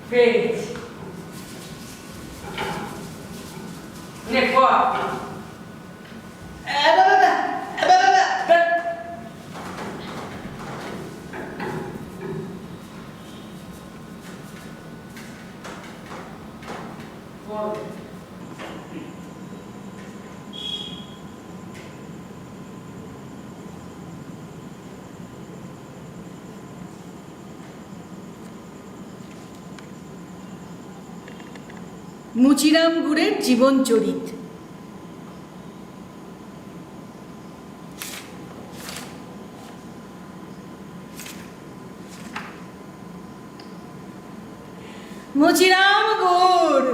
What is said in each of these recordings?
পেয়েছি। নে পড়। মুচিরাম গুড়ের জীবন চরিত। মুচিরাম গুড়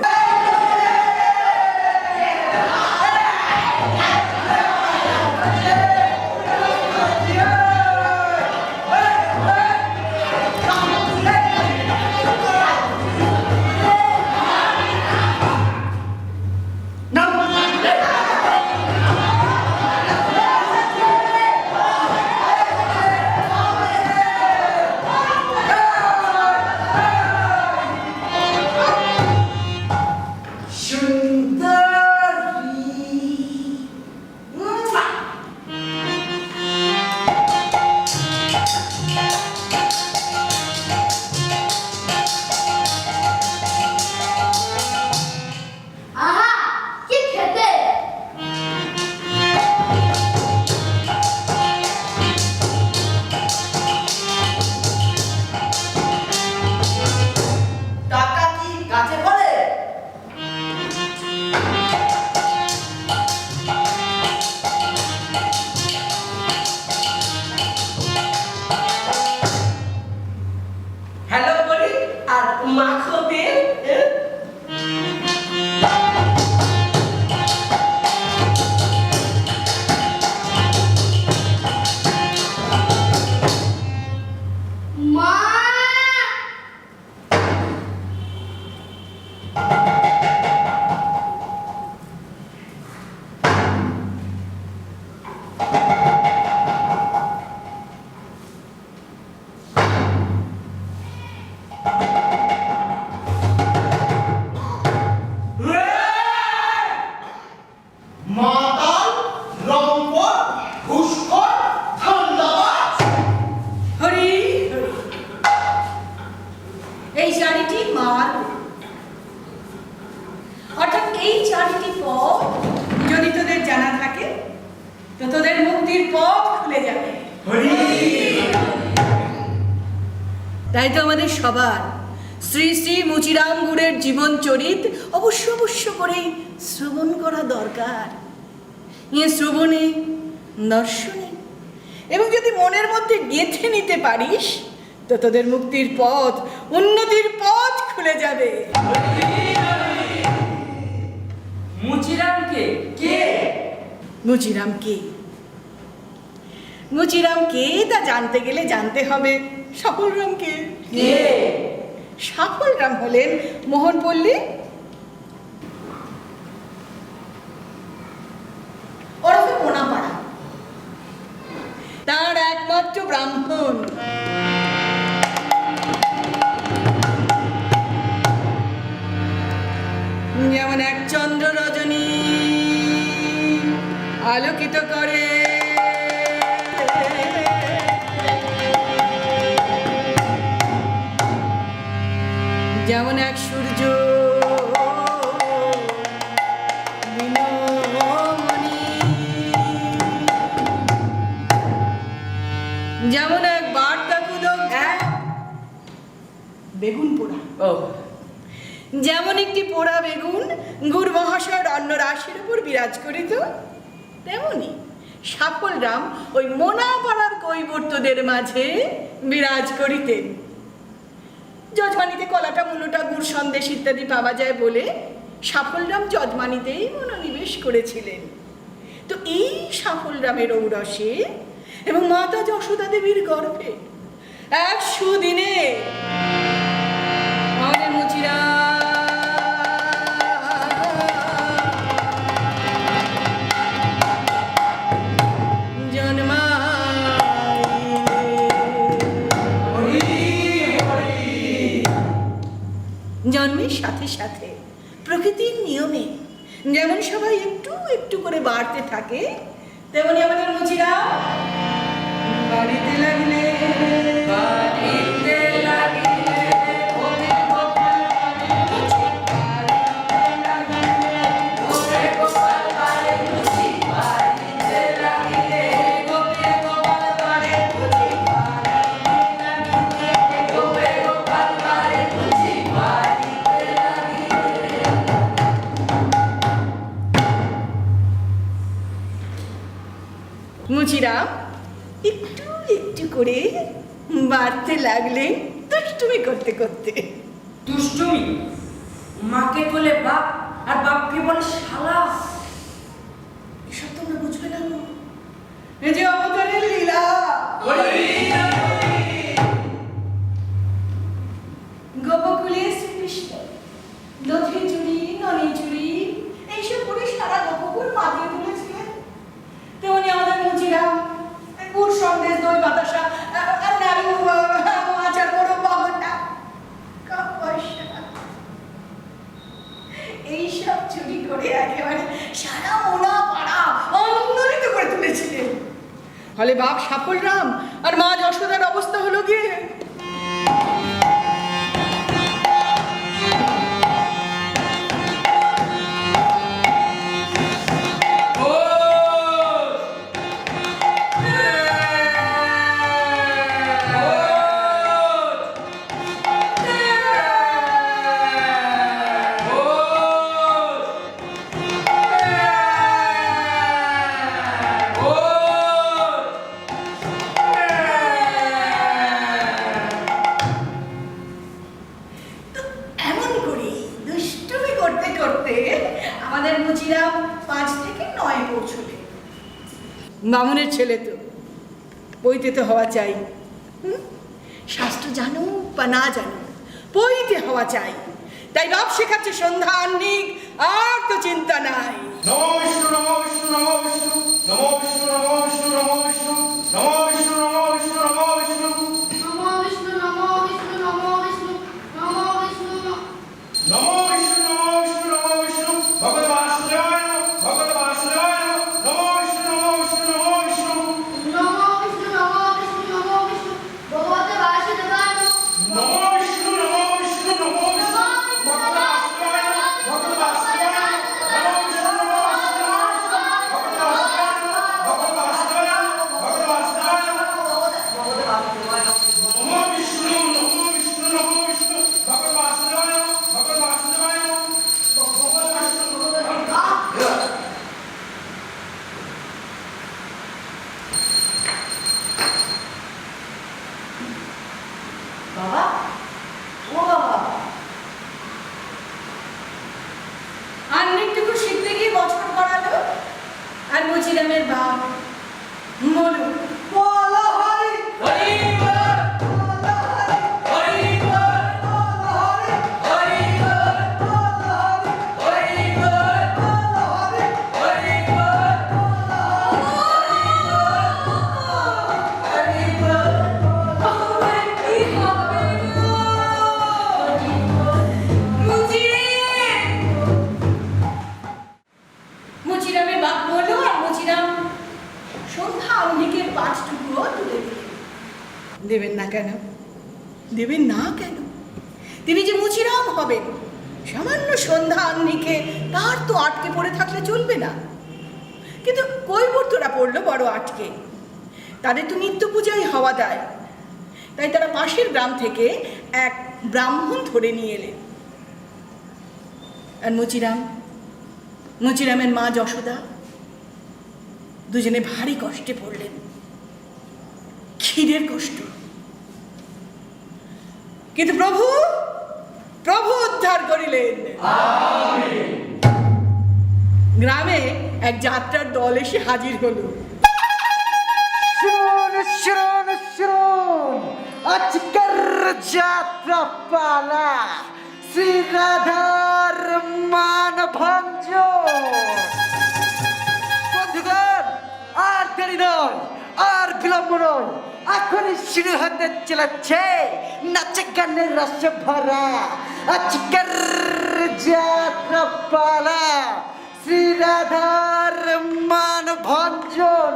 তাই তো আমাদের সবার শ্রী শ্রী মুচিরাম গুড়ের জীবন চরিত অবশ্য অবশ্য করে শ্রবণ করা দরকার। এ শ্রবণে, দর্শনে এবং যদি মনের মধ্যে গেঁথে নিতে পারিস তো তোদের মুক্তির পথ, উন্নতির পথ খুলে যাবে। মুচিরাম কে? মুচিরাম কে? মুচিরাম কে তা জানতে গেলে জানতে হবে সাফল্যরামকে। সাফল্যরাম হলেন মোহনপল্লী ওরফে মোনাপাড়া, তার একমাত্র ব্রাহ্মণ। যেমন এক চন্দ্র রজনী আলোকিত করে যেমন এক সূর্য যেমন এক বার্তা কুদক বেগুন পোড়া, যেমন একটি পোড়া বেগুন গুড় মহাশয়ের অন্ন রাশির উপর বিরাজ করিত, তেমনি সাফল্যরাম ওই মোনাপাড়ার কৈবর্তদের মাঝে বিরাজ করিতেন। যজমানিতে কলাটা, মুলোটা, গুড়, সন্দেশ ইত্যাদি পাওয়া যায় বলে সাফল্যরাম যজমানিতেই মনোনিবেশ করেছিলেন। তো এই সাফল্যরামের ঔরসে এবং মাতা যশোদা দেবীর গর্ভে এক সুদিনে আমাদের মুচিরাম জন্মের সাথে সাথে প্রকৃতির নিয়মে যেমন সবাই একটু একটু করে বাড়তে থাকে, তেমনি আমাদের মুচিরা বাড়িতে লাগলে বাড়িতে লাগিলে ওরে গোপাল ওরে গোপাল বাড়ে মুচি বাড়িতে লাগিলে গোপে গোপাল বাড়ে মুচি বাড়িতে লাগিলে গোপে গোপাল বাড়ে মুচি বাড়িতে লাগিলে। মুচিরাম একটু একটু করে বাড়তে লাগলেন দুষ্টুমি করতে করতে। দুষ্টুমি? মাকে বলে বাপ আর বাপকে বলে শালা। এসব তোমরা বুঝবে না গো। এই যে অবতারের লীলা, গোপকুলে শ্রীকৃষ্ণ দধি চুরি ননি চুরি এইসব করে সারা গোপকুল মাতিয়ে তুলেছিলেন, তেমনি আমাদের মুচিরাম গুড় সন্দেশ দই বাতাসা আর নাড়ু আচার বড় বাবনটা কম পয়সা এইসব চুরি করে একেবারে সারা মোনা পাড়া আনন্দিত করে তুলেছিলেন। ফলে বাপ সাফল রাম আর মা যশোদার অবস্থা হলো গিয়ে এমন করে দুষ্টুমি করতে করতে আমাদের মুচিরাম 5 থেকে 9 পৌঁছলে। বামুনের ছেলে তো বইতে তো হওয়া চাই, শাস্ত্র জানো বা না জানো বইতে হওয়া চাই, তাই বাপ শেখাচ্ছে সন্ধ্যা আহ্নিক, আর তো চিন্তা নাই। নমো বিষ্ণু নমো বিষ্ণু নমো বিষ্ণু নমো বিষ্ণু নমো বিষ্ণু নমো বিষ্ণু নমো বিষ্ণু নমো বিষ্ণু নমো বিষ্ণু নমো বিষ্ণু নমো বিষ্ণু নমো বিষ্ণু নমো বিষ্ণু নমো বিষ্ণু নমো বিষ্ণু নমো বিষ্ণু ভগবত বাসুদেবায় নমঃ ভগবত বাসুদেবায় নমঃ নমো বিষ্ণু নমো বিষ্ণু নমো বিষ্ণু নমো বিষ্ণু নমো বিষ্ণু নমো বিষ্ণু ভগবতে বাসুদেবায় নমো বিষ্ণু নমো বিষ্ণু নমো বিষ্ণু ভগবত বাসুদেবায় নমঃ ভগবত বাসুদেবায় নমঃ নমো বিষ্ণু নমো বিষ্ণু নমো বিষ্ণু ভগবত বাসুদেবায় নমঃ ভগবত বাসুদেবায় নমঃ ভগবত বাসুদেবায় নমঃ নমো বিষ্ণু নমো বিষ্ণু নমো বিষ্ণু ভগবত বাসুদেবায় নমঃ ভগবত বাসুদেবায় নমঃ ভগবত বাসুদেবায় নমঃ। বাবা, ও বাবা, আহ্নিকটুকু শিখতে গিয়ে বছর করালো, আর মুচিরামের বাপ বলো বলো হরি হরি বল হরি বল হরি বল হরি বল হরি বল হরি বল। আমার কি হবে গো? মুচিরামের বাপ বলো, আর মুচিরাম সন্ধ্যা আহ্নিকের পাঁচটুকুও তুলে দিলেন। দেবেন না কেন? দেবেন না কেন? তিনি যে মুচিরাম হবেন, সামান্য সন্ধ্যা আহ্নিকে তার তো আটকে পড়ে থাকলে চলবে না। কিন্তু কৈবর্তরা পড়লো বড় আটকে, তাদের তো নিত্য পূজাই হওয়া দায়। তাই তারা পাশের গ্রাম থেকে এক ব্রাহ্মণ ধরে নিয়ে এলেন। আর মুচিরামের মা যশোদা দুজনে ভারী কষ্টে পড়লেন, খিদের কষ্ট। কিন্তু প্রভু উদ্ধার করিলেন। গ্রামে এক যাত্রার দল এসে হাজির হলো। শুন শুন শুন, আজকের যাত্রা পালা শ্রী রাধার মান ভঞ্জন। বন্ধুগণ, আর দেরি নয়, আর বিলম্ব নয়, এখনই শুরু হতে চলেছে নাচে গানের রসে ভরা আজকের যাত্রা পালা শ্রী রাধার মান ভঞ্জন।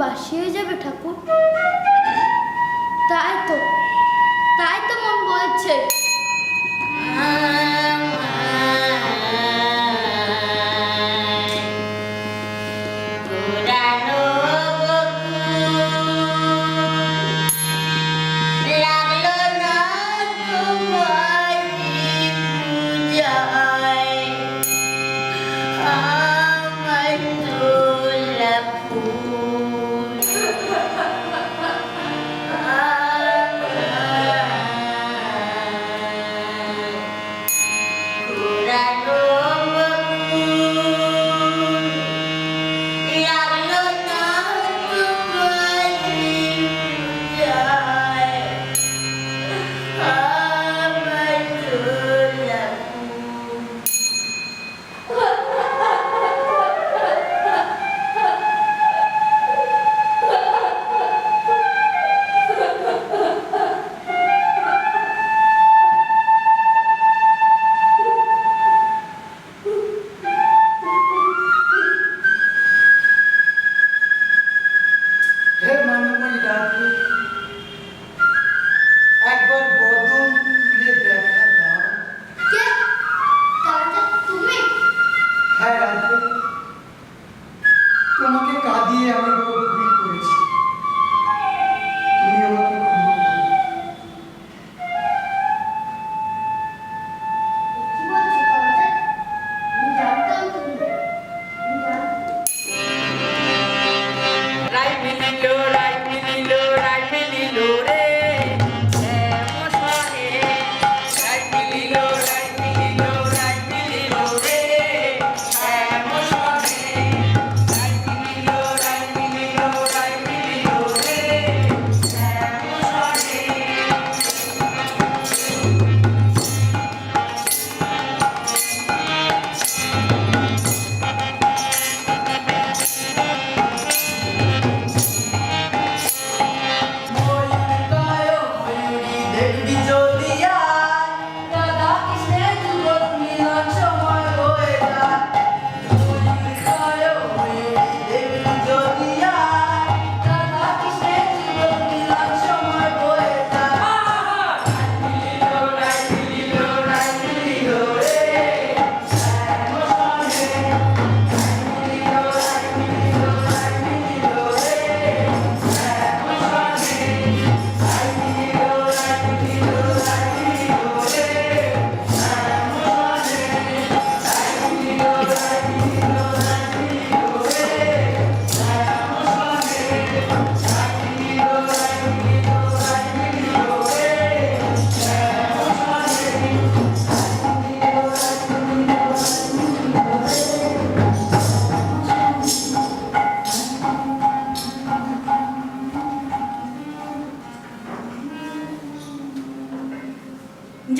বাসি হয়ে যাবে ঠাকুর। তাই তো মন বলছে।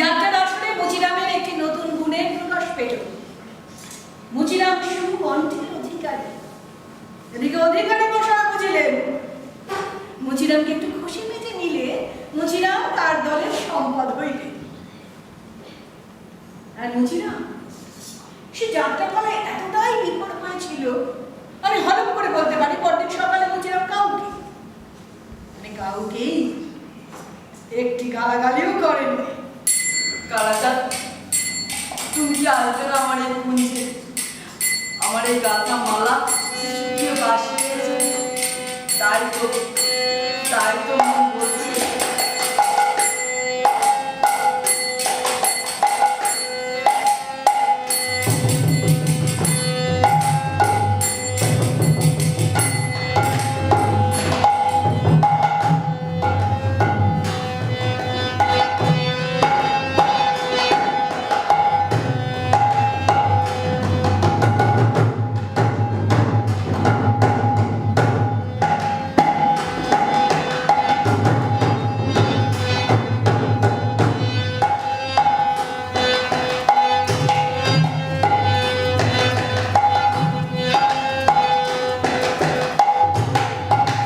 যাত্রার আসরে মুচিরামের একটি নতুন গুণের প্রকাশ পেল। মুচিরাম সুকণ্ঠের অধিকারী। এদিকে অধিকারী মশাই বুঝিলেন মুচিরামকে একটু খুশি মেজে নিলে মুচিরাম তার দলের সম্পদ হইবে। আর মুচিরাম সে যাত্রাপালায় এতটাই বিপদ হয়েছিল, আমি হলপ করে বলতে পারি পরদিন সকালে মুচিরাম কাউকেই একটি গালাগালিও করেনি। কালাচাঁদ, তুমি কি আসবে না আমার এই কুঞ্জে? আমার এই গাথা মালা শুকিয়ে বাসি হয়েছে, তাই তো মন বলছে।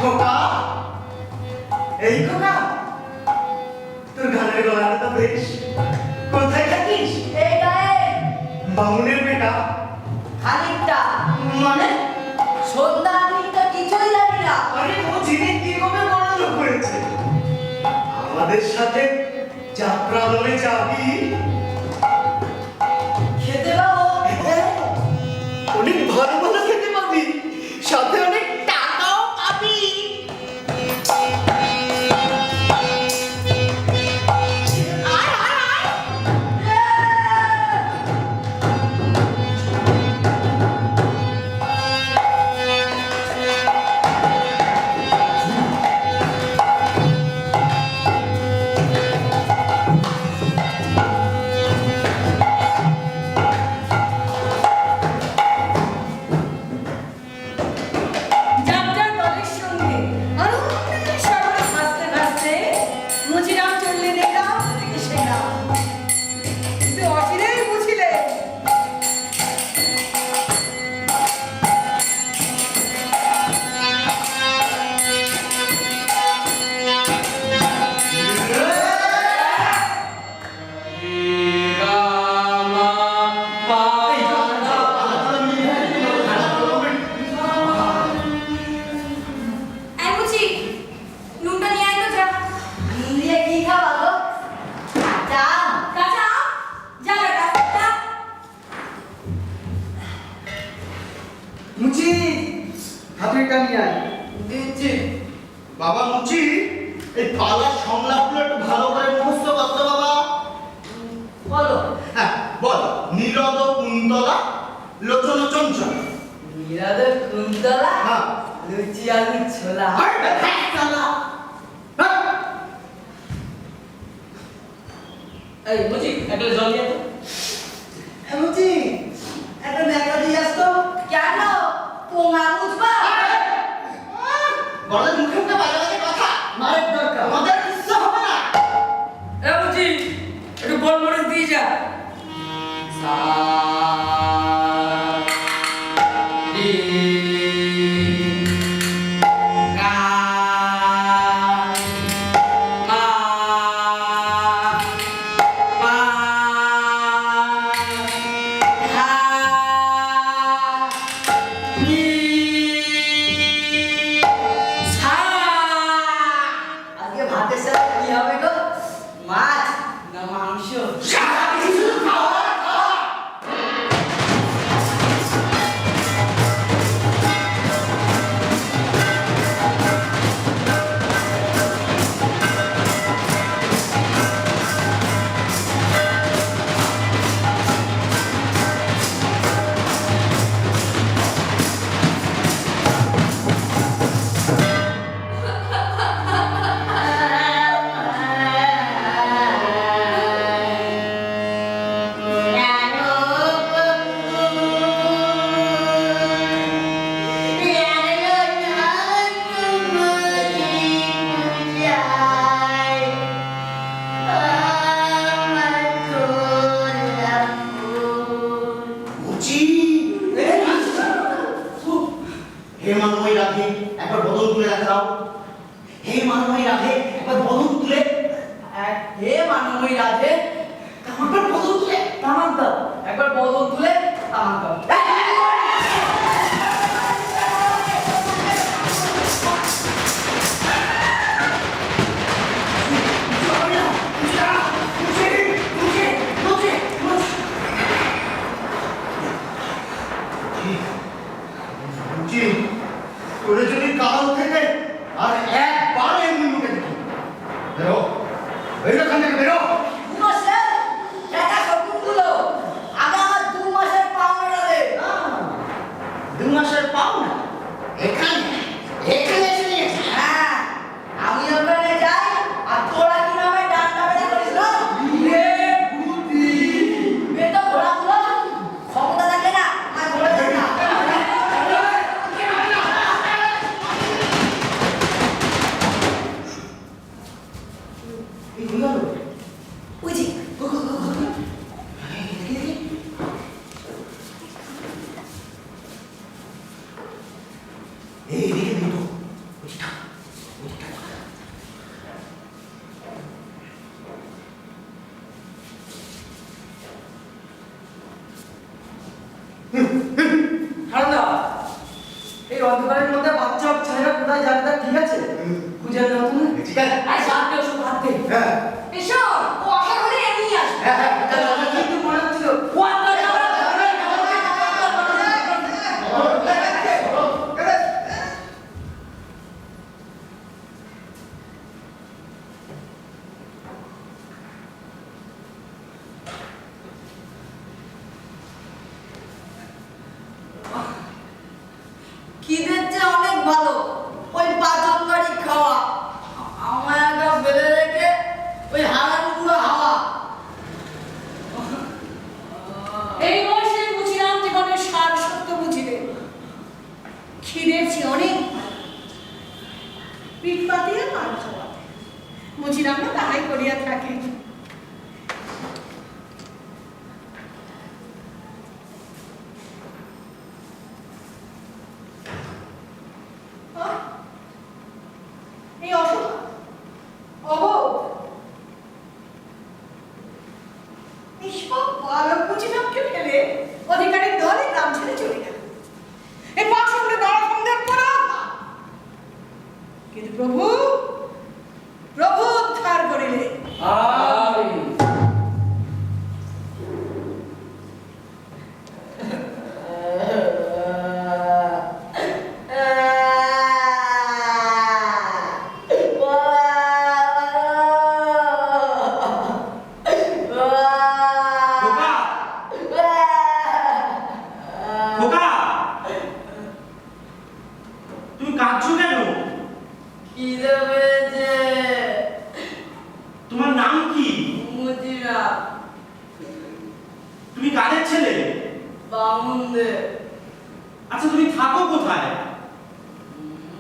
খোকা, এই খোকা, তোর গানের গলাটা তো বেশ। কোথায় থাকিস? এই গায়ে বামুনের বেটা। খানিকটা, মানে সন্ধ্যা খানিকটা কিছুই জানি না। আরে ও জিনে কি করে বড়লোক হয়েছে? আমাদের সাথে যাত্রা দলে যাবি? খেতে পাবো? অনেক ভালো ভালো খেতে পাবি, সাথে অনেক টাকাও পাবি। যাত্রার দলের সঙ্গে আনন্দের সবাই হাসতে হাসতে মুচিরাম চললেন এই গ্রাম থেকে সে গ্রাম। কিন্তু অচিরেই বুঝিলেন এই মুচি, নুনটা নিয়ে আয় তো যা। দিয়ে কি খাওয়া গো? চা? কাঁচা আম? যা বেটা, যা। মুচি হাতে নিয়ে আয়। দিচ্ছি। বাবা মুচি, এই পালার সংলাপগুলো একটু ভালো করে মুখস্থ করতে বাবা। বলো। হ্যাঁ বল। নীরদ কুন্তলা লোচন চঞ্চল। নীরদের কুন্তলা, হ্যাঁ। লুচি আলু ছোলা। এই বুঝি একটা জল দিয়ে তো। মুচি একটা ন্যাকড়া দিয়ে আসতো। কেন? পোঙা বুঝবা? বলে মুখে মুখে বাজে বাজে কথা। মায়ের দরকার। আমাদের ইচ্ছা হবে না। এ বুঝি একটু গোলমরিচ দিয়ে যা। সা রি গা মা পা ধা নি সা। আজকে ভাতের সাথে কি হবে গো? মাছ না মাংস? হে মানবী রাধে, একবার বদল তুলে তামাক দাও, একবার বদল তুলে তামাক দাও। তোরে যদি কাল থেকে আর একবার এমনি মুখে দেখি, বেরো, এখান থেকে বেরো। 2 মাসের টাকা সবগুলো আগে আমার 2 মাসের পাওনাটা দে। 2 মাসের পাওনা এখানে এখানে এসে নিয়েছে। হ্যাঁ, আমি ওখানে যাই আর তোরা কি নামে ডান্ডা বেঁধে করিস না? বেটা ঘোড়াগুলো ক্ষমতা থাকে না, আর ধরে থাকে না। এই হলো ওই যে এইদিকে দিত হারাদা, এই অন্ধকারের মধ্যে বাচ্চা ছেলেরা কোথায় যাবে তা ঠিক আছে? খুঁজে দাও তুমি। ঠিক আছে? আর সাথে ওষুধ হাতে। হ্যাঁ এসো, ও আশা করি এমনি আসবে। হ্যাঁ হ্যাঁ কিন্তু মনে হচ্ছিল ও আপনার খিদের চেয়ে অনেক ভালো ওই পাচনকারী খাওয়া। আমার একটা বেলে রেখে ওই হারামগুলো হাওয়া। এই বয়সে বুঝিলাম জীবনের সার সত্য বুঝিলে খিদের চেয়ে অনেক পিঠ পাতিয়া মার খাওয়া। বুঝিলাম না তাহাই করিয়া থাকে। এই অসুখ অবোধ নিষ্পাপ বালক বুঝিলামকে ফেলে অধিকারীর দলে গ্রাম ছেড়ে চলে গেল। এই পাষণ্ডে নরসংহার করা। কিন্তু প্রভু প্রভু উদ্ধার করিলে। খোকা, খোকা, তুমি কাঁদছো কেন? খিদে পেয়েছে। তোমার নাম কি? মুদিরা তুমি কাদের ছেলে? বামুনদের আচ্ছা তুমি থাকো কোথায়?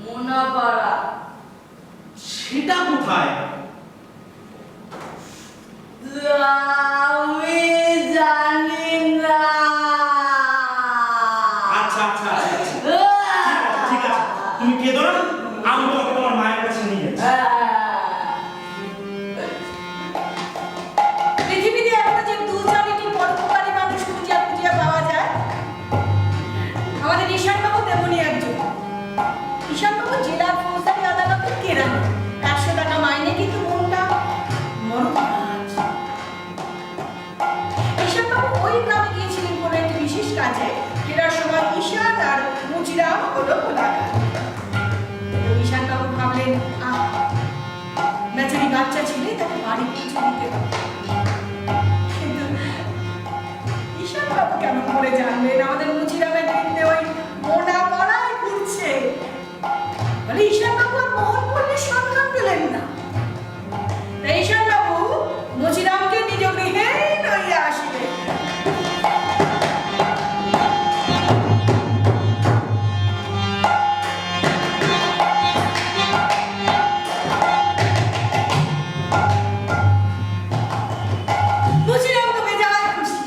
মোনাপাড়া। সেটা কোথায়? আমি জানি না। আচ্ছা আচ্ছা আচ্ছা আচ্ছা। ঠিক আছে তুমি কেঁদো না, আমি তোমাকে তোমার মায়ের কাছে নিয়ে যাচ্ছি। পৃথিবীতে এখনো যে 2-4টি পরোপকারী মানুষ খুঁজিয়া খুঁজিয়া পাওয়া যায়, আমাদের ঈশানবাবু তেমনই একজন। ঈশানবাবু জেলার ফৌজদারি আদালতের কেরানি। 100 টাকা মাইনে, কিন্তু মনটা মরণরাজ। ঈশানবাবু ওই গ্রামে গিয়েছিলেন কোনো একটি বিশেষ কাজে। ফেরার সময় ঈশান আর মুজিরাম হলো মোলাকাত। ঈশানবাবু ভাবলেন, বেচারি বাচ্চা ছেলে, তাকে বাড়ি পৌঁছে দিতে হবে। কিন্তু ঈশানবাবু কেমন করে জানলেন আমাদের মুচিরামের বৃন্দে ওই মোনা পাড়ায় ঘুরছে? বলে ঈশানবাবু আর মোহনপল্লীর সন্ধান পেলেন না। তাই ঈশানবাবু মুচিরামকে নিজ গৃহে লইয়া আসিলেন। মুচিরাম তো বেজায় খুশি।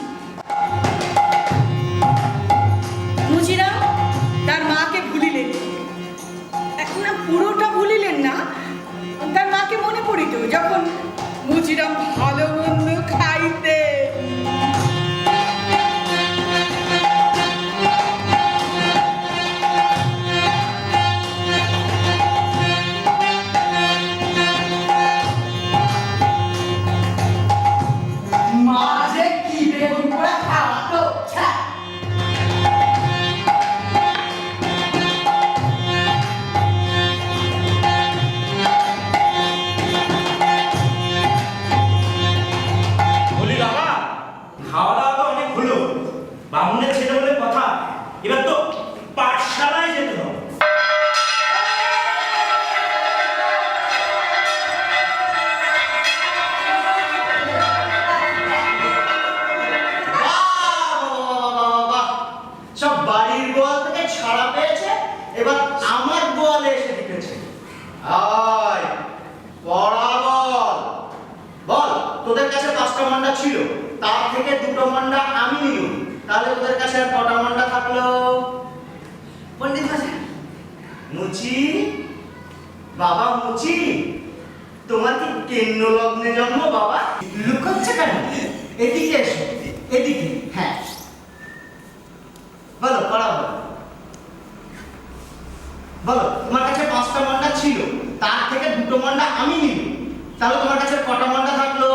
মুচিরাম তার মাকে ভুলিলেন। এখন না পুরোটা ভুলিলেন না, তার মাকে মনে পড়িত যখন মুচি মুচিরাম ভালো মন্দ খাইতে। মাঝে কি বেগুন পোড়া খাওয়া তো ছ্যা। বলি বাবা, খাওয়া দাওয়া তো অনেক হলো, বামুনের ছেলে বলে কথা, এবার তো পাঠশালায় যেতে হবে। বাহ! সব বাড়ির গোয়াল থেকে ছাড়া পেয়েছে, এবার আমার গোয়ালে এসে ঢুকেছে। আয় পড়া বল। বল, তোদের কাছে 5টা মন্ডা ছিল, তার থেকে 2টো মন্ডা আমি নিলাম, তাহলে তোদের কাছে আর কটা মন্ডা থাকলো? পণ্ডিত মশাই, মুচি, বাবা মুচি, তোমার কি কেন্ন লগ্নে জন্ম বাবা? লুকোচ্ছে কেন? এদিকে এসো, এদিকে। হ্যাঁ, বলো পড়া বলো। বলো, তোমার কাছে 5টা মন্ডা ছিল, তার থেকে 2টো মন্ডা আমি নিলাম, তাহলে তোমার কাছে কটা মন্ডা থাকলো?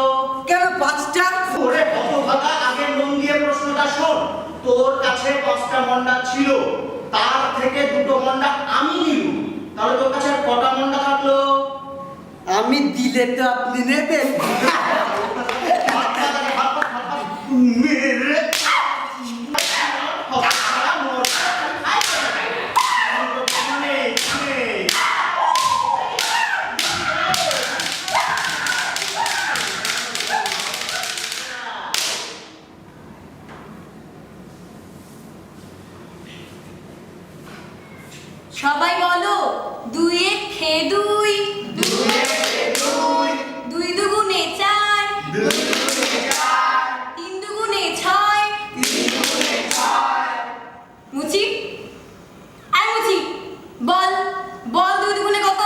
কেন 5টা? ওরে হতভাগা, আগে মন দিয়ে প্রশ্নটা শোন। তোর কাছে 5টা মন্ডা ছিল, তার থেকে 2টো মন্ডা আমি নিলাম, তাহলে তোর কাছে আর কটা মন্ডা থাকলো? আমি দিলে তো আপনি নেবেন। মেরে সবাই বলো, 2 এ খে 2, 2 দুগুণে 4, 3 দুগুণে 6। মুচি, আয় মুচি, বল বল 2 দুগুণে কত?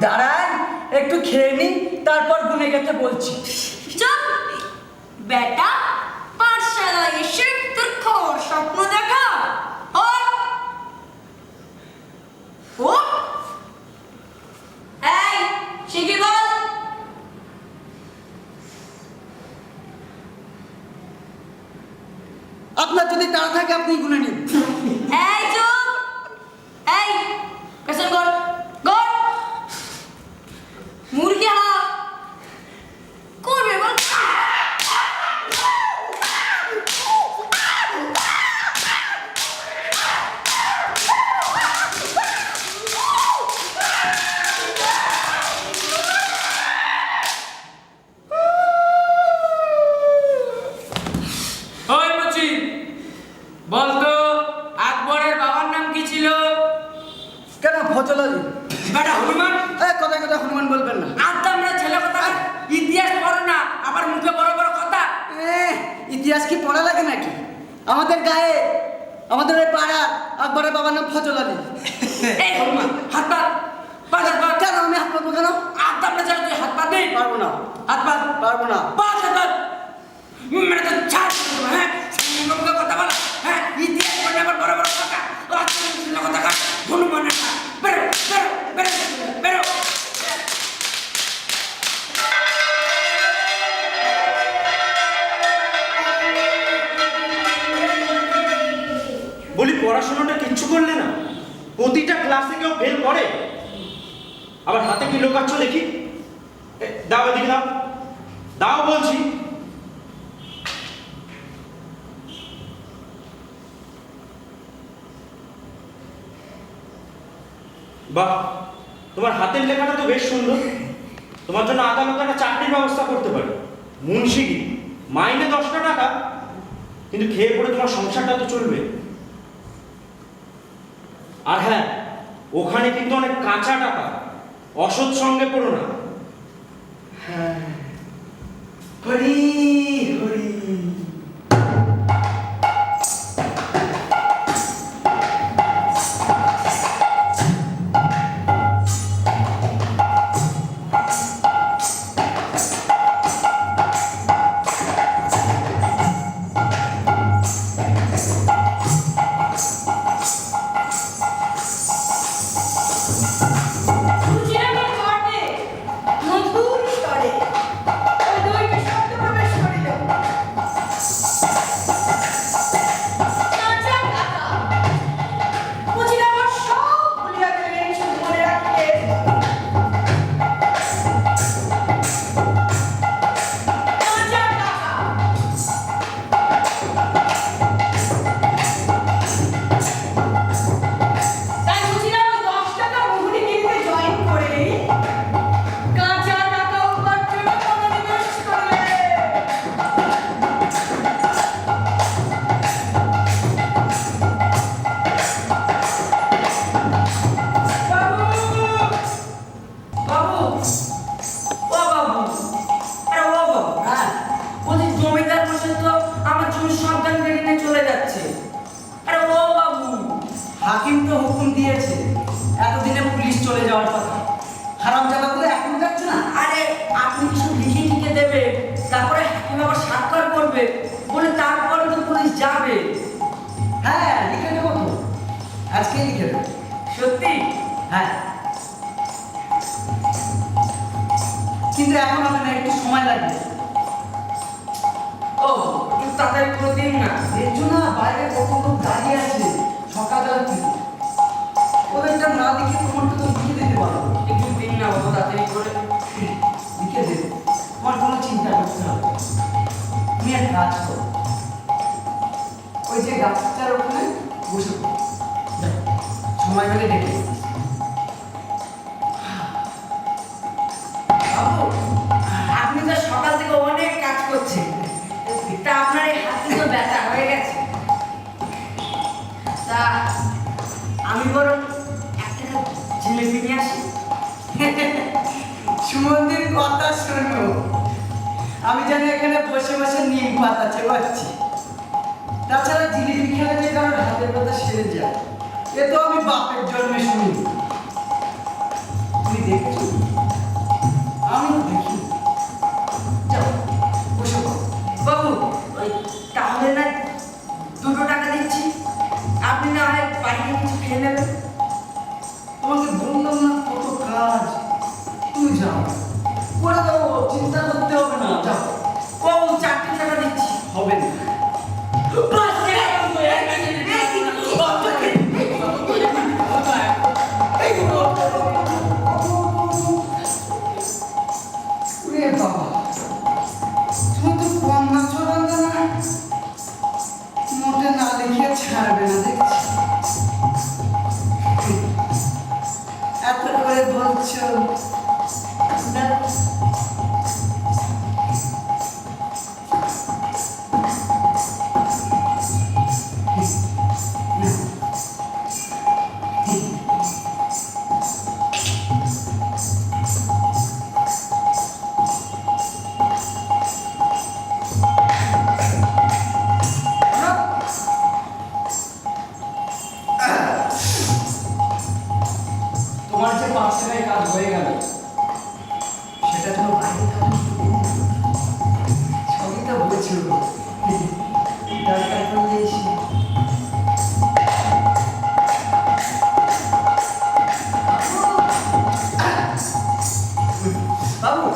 দাঁড়ান, একটু খেয়ে নিন, তারপর গুনে গেতে বলছি। চুপ বেটা, পাঠশালায় এসে তোর খোর স্বপ্ন দেখা। ও এই শিগগির বল। আপনার যদি তাড়া থাকে আপনি গুনে নিন। এই চুপ, এই পেছন কর, কর মুরগি হা করবে বল। ওই মুচি, বলতো আকবরের বাবার নাম কি ছিল? কেন ফজলালি? বেটা হনুমান। কথা কথা হনুমান বলবেন না। আদা আমরা ছেলে কথা, ইতিহাস পড়ো না, আবার মুখে বড় বড় কথা। ইতিহাস কি পড়া লাগে নাকি? আমাদের গায়ে, আমাদের এই পাড়ার আকবরের বাবার নাম ফজলালি। এই হনুমান, হাত পা পা হাত পা। কেন আমি হাত পাতবো কেন? আদা আমরা ছেলে, তুই হাত পা দে। পারবো না, হাত পা পারবো না। পা হাত পা। মেরে তো ছাড়, হ্যাঁ মুখে কথা বলা, হ্যাঁ ইতিহাস পড়লে আবার বড় বড় কথা। ও আজকে ছেলে কথা কাট, হনুমানের না। বেরো বেরো বেরো বেরো। বলি পড়াশোনাটা কিচ্ছু করলে না? প্রতিটা ক্লাসে কেউ ফেল করে, আবার হাতে কি লোকাচ্ছ দেখি? দাও এদিকে, দাও দাও বলছি। বাহ, তোমার হাতের লেখাটা তো বেশ সুন্দর। তোমার জন্য আদালতে একটা চাকরির ব্যবস্থা করতে পারি, মুন্সিগিরি, মাইনে 10টা টাকা, কিন্তু খেয়ে পড়ে তোমার সংসারটা তো চলবে। আর হ্যাঁ, ওখানে কিন্তু অনেক কাঁচা টাকা, অসৎ সঙ্গে পড়ো না। হ্যাঁ, হরি হরি। করবে বলে তারপরে তো পুলিশ যাবে। হ্যাঁ লিখে দেবো তো, আজকেই লিখে দেবো। সত্যি? হ্যাঁ, কিন্তু এখন হবে না, একটু সময় লাগবে। ও একটু তাড়াতাড়ি করে দিন না। এর জন্য বাইরে কত লোক দাঁড়িয়ে আছে সকালবেলা থেকে, ওদেরটা না লিখে তোমারটা তো লিখে দিতে পারবো। একটু দিন না বাবা তাড়াতাড়ি করে। লিখে দেবো, তোমার কোনো চিন্তা করতে হবে না। তুমি এক কাজ করো, ওই যে গাছটার ওখানে বসে পড়ো। যাও, সময় হলে ডেকে দেবো। বাবু আপনি তো সকাল থেকে অনেক কাজ করছেন, তা আপনার এই হাতে তো ব্যথা হয়ে গেছে। তা আমি বরং একটা জিলিপি নিয়ে আসি। সুমন্দির কথা শোনো, আমি জানি এখানে বসে বসে নিম পাতা চেবাচ্ছি। তাছাড়া জিলিপি খেলে যে কারোর হাতের ব্যথা সেরে যায়, এ তো আমি বাপের জন্মে শুনি। তুমি দেখেছো? আমি দেখি। যাও বসে পড়ো। বাবু ওই তাহলে না 2 টাকা দিচ্ছি, আপনি না হয় বাড়িতে কিছু খেয়ে নেবেন। তোমাকে বললাম না কত কাজ, তুমি যাও করে দেবো, চিন্তা করতে হবে না। যাও। বাবু 4 টাকা দিচ্ছি। হবে না। ওরে বাবা, তুমি তো কম না চড়ান না, মোটে না লিখে ছাড়বে না দেখছি। এত করে বলছো, দাও। তোমার যে 5 টাকায় কাজ হয়ে গেল, সেটা তো বাইরে কাজ সবই তো বলছো। দরকার পড়লে এসে বাবু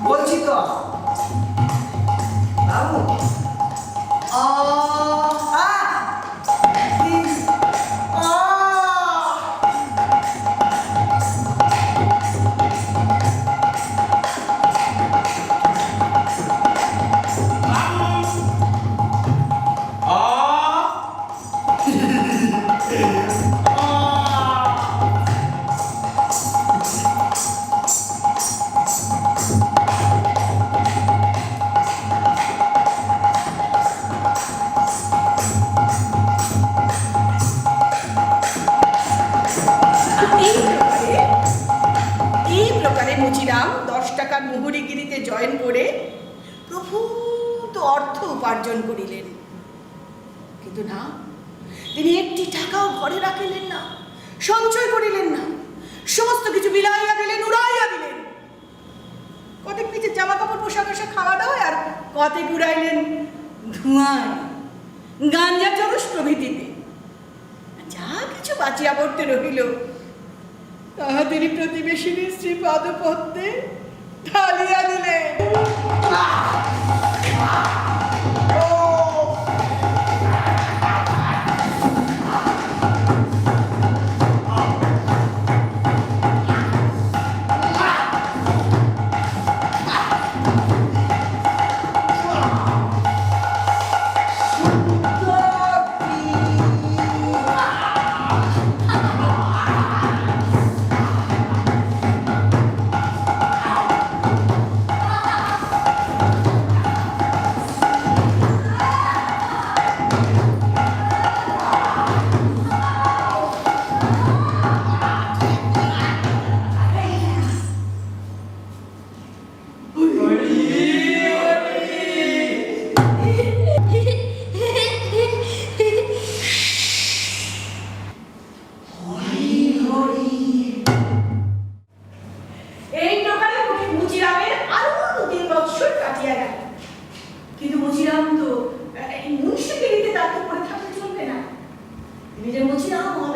বলছি তো বাবু এই প্রকারে মুচিরাম 10 টাকার মুহুরিগিরিতে জয়েন করে প্রভূত অর্থ উপার্জন করিলেন। কিন্তু না, তিনি একটি টাকাও ঘরে রাখিলেন না, সঞ্চয় করিলেন না, সমস্ত কিছু বিলাইয়া দিলেন, উড়াইয়া দিলেন। কতক নিজের জামা কাপড় পোশাক আশাক খাওয়া দাওয়া, আর কতক উড়াইলেন ধোঁয়ায়, গাঞ্জা চরস প্রভৃতিতে। যা কিছু বাঁচিয়া পড়তে রহিল, তাহাদেরই প্রতিবেশিনী স্ত্রী পাদপদ্মে ঢালিয়া দিলেন।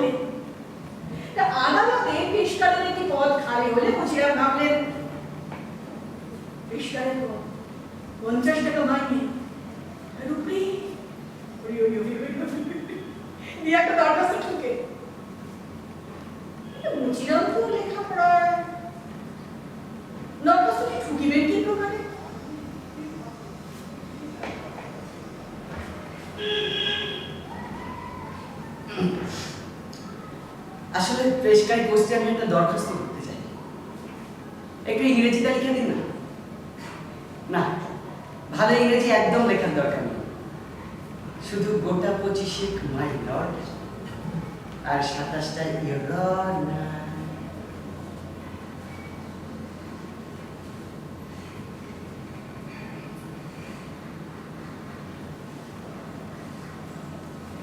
হবে। তা আদালতে পেশকারের একটি পদ খালি হলে মুচিরাম ভাবলেন, পেশকারের পদ 50 টাকা মাইনে, রুপি দিয়ে একটা দরখাস্ত ঠুকে। মুচিরাম তো লেখাপড়ায় দরখাস্তটি ঠুকিবেন কি প্রকারে? আসলে পেশকারি পোস্টে আমি একটা দরখাস্ত করতে চাই, একটু ইংরেজিতে লিখে দিন না। না, ভালো ইংরেজি একদম লেখার দরকার নেই, শুধু গোটা 25 মাই লর্ড আর 27টা ইয়োর অনার।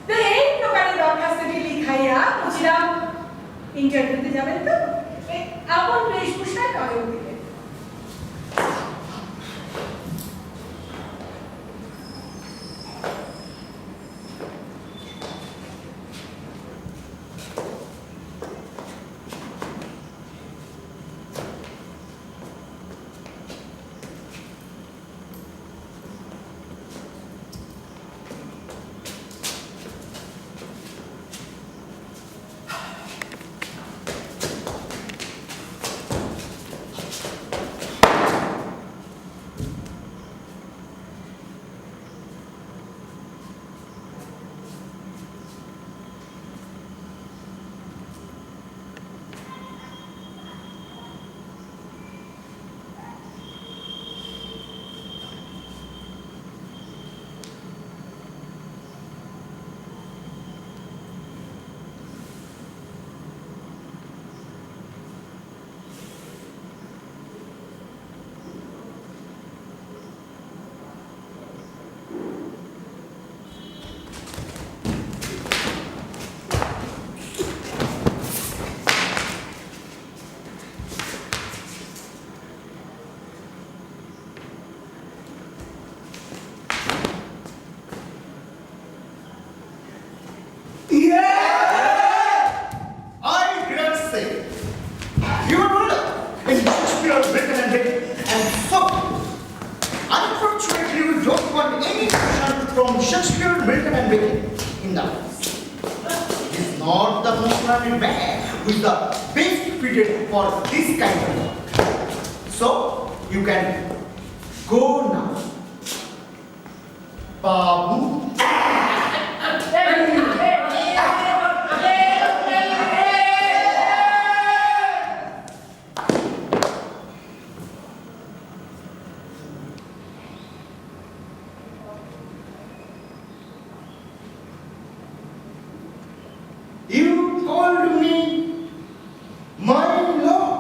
তো এই প্রকারে দরখাস্তটি লিখাইয়া মুচিরাম ইন্টারভিউতে যাবেন তো আপন বেশভূষায় কাগজ দিলেন। From Shakespeare, Milton and Dickens in the house. He is not the most learned man who is the best fitted for this kind of work. So, you can go now. Babu. You called me my lord.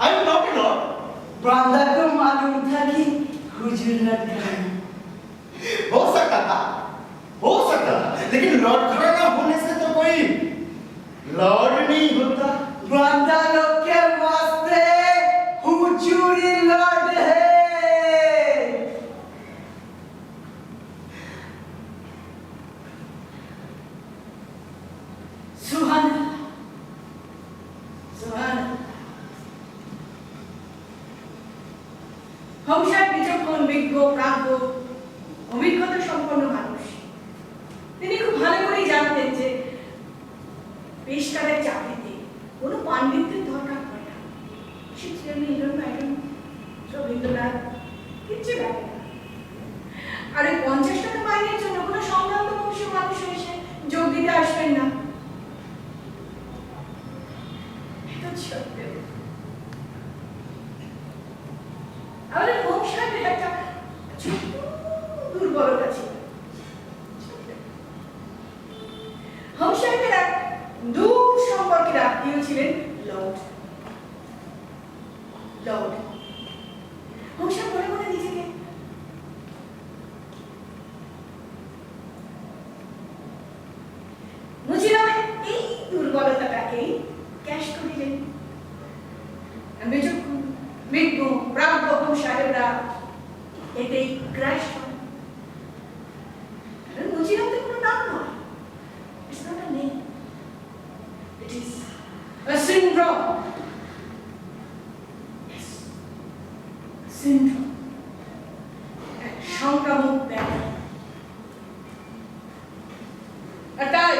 I am not a lord. Banda को मालूम था कि हुजूर लौट गए। हो सकता था, लेकिन लॉर्ड घराना होने से तो कोई लॉर्ड नहीं होता। बांदा लोग के वास्ते हुजूर ही लौट है। সুহান সুহান হংসার বিচক্ষণ বিজ্ঞ প্রাজ্ঞ অভিজ্ঞতা সম্পন্ন মানুষ। তিনি খুব ভালো করেই জানতেন যে পেশকারের চাকরিতে কোনো পাণ্ডিত্যের দরকার হয় না। সে ছিলেন ইলন ম্যাডাম রবীন্দ্রনাথ কিচ্ছু লাগে না। আর ওই 50 টাকা মাইনের জন্য কোনো সম্ভ্রান্ত বংশীয় মানুষ এসে যোগ দিতে আসবেন না। আমাদের বংশালের একটা ছোট্ট দুর্বলতা ছিল। হংসাহেবের এক দূর সম্পর্কের আত্মীয় ছিলেন লর্ড। হংসা মনে মনে নিজেকে মুচিরামের এই দুর্বলতাটাকেই ক্যাশ করিলেন। বিচক্ষণ বিজ্ঞ প্রাজ্ঞ সাহেবরা এতেই ক্র্যাশ হয়। মুচিরাম তো কোনো নাম নয়, it's not a name. It is a syndrome. Yes. Syndrome. এক সংক্রামক ব্যাধি। আর তাই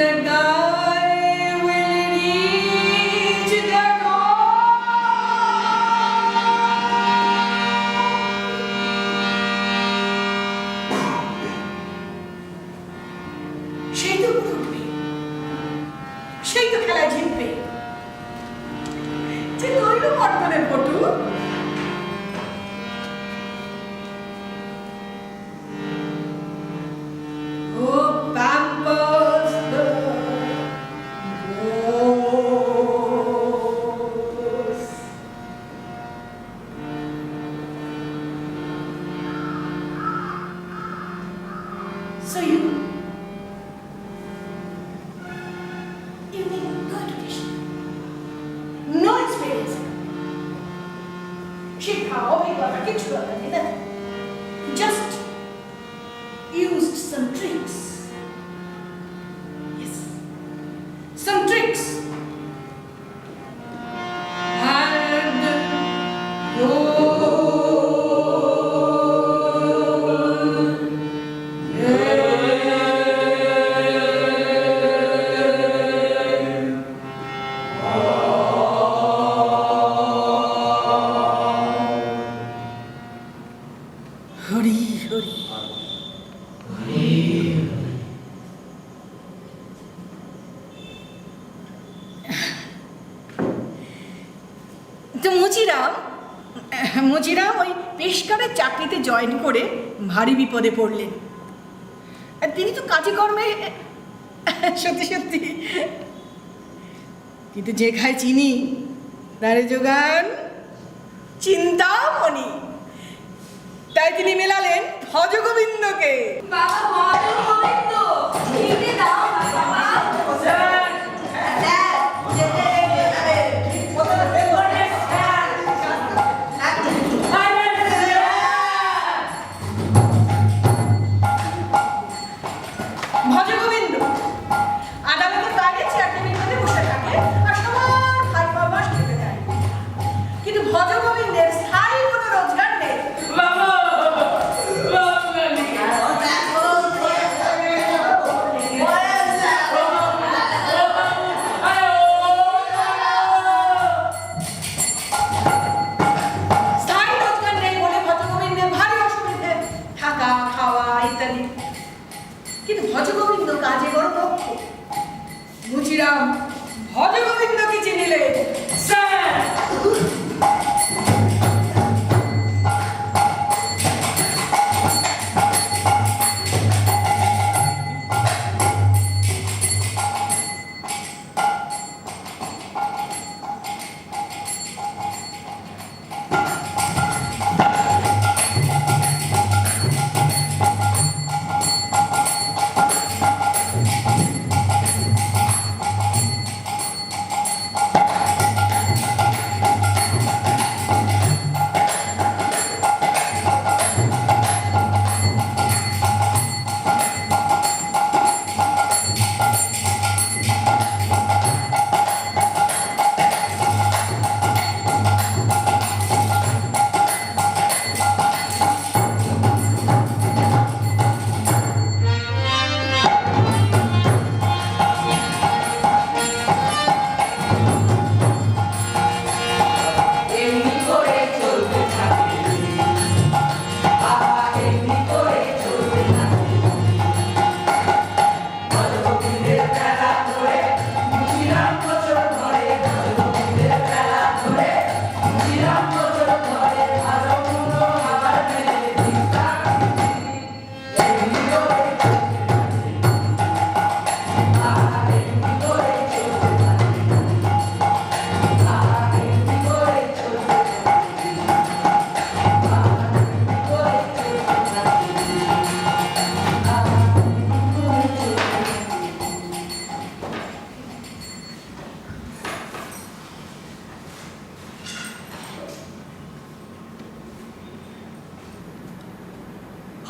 the guy will reach the সেই তো উঠবে, সেই তো খেলায় জিতবে, যে তৈল বর্তনের পটু। ও pampers the ghost. So you need no education, no experience. শিক্ষা অভিজ্ঞতা কিছু দরকার নেই, না? Just used some tricks. Yes, some tricks. And Hari Hari তো মুচিরাম ওই পেশকারের চাকরিতে জয়েন করে ভারী বিপদে পড়লেন। আর তিনি তো কাজে কর্মে সত্যি সত্যি, কিন্তু যে খায় চিনি তারে যোগান চিন্তামণি। তাই তিনি মেলালেন ভজগোবিন্দকে। বাবা বড় গোবিন্দ খেতে দাও না বাবা। ভজগোবিন্দ আদালতের বাইরে চেয়ার টেবিল করে বসে থাকে আর সবার ভাই বাবা খেতে যায়, কিন্তু ভজগোবিন্দের স্থায়ী কোনো রোজগার নেই। স্থায়ী রোজগার নেই বলে ভজগোবিন্দের ভারী অসুবিধে, থাকা খাওয়া ইত্যাদি। কিন্তু ভজগোবিন্দ কাজে বড় দক্ষ। মুচিরাম ভজগোবিন্দকে চিনিলেন। Sir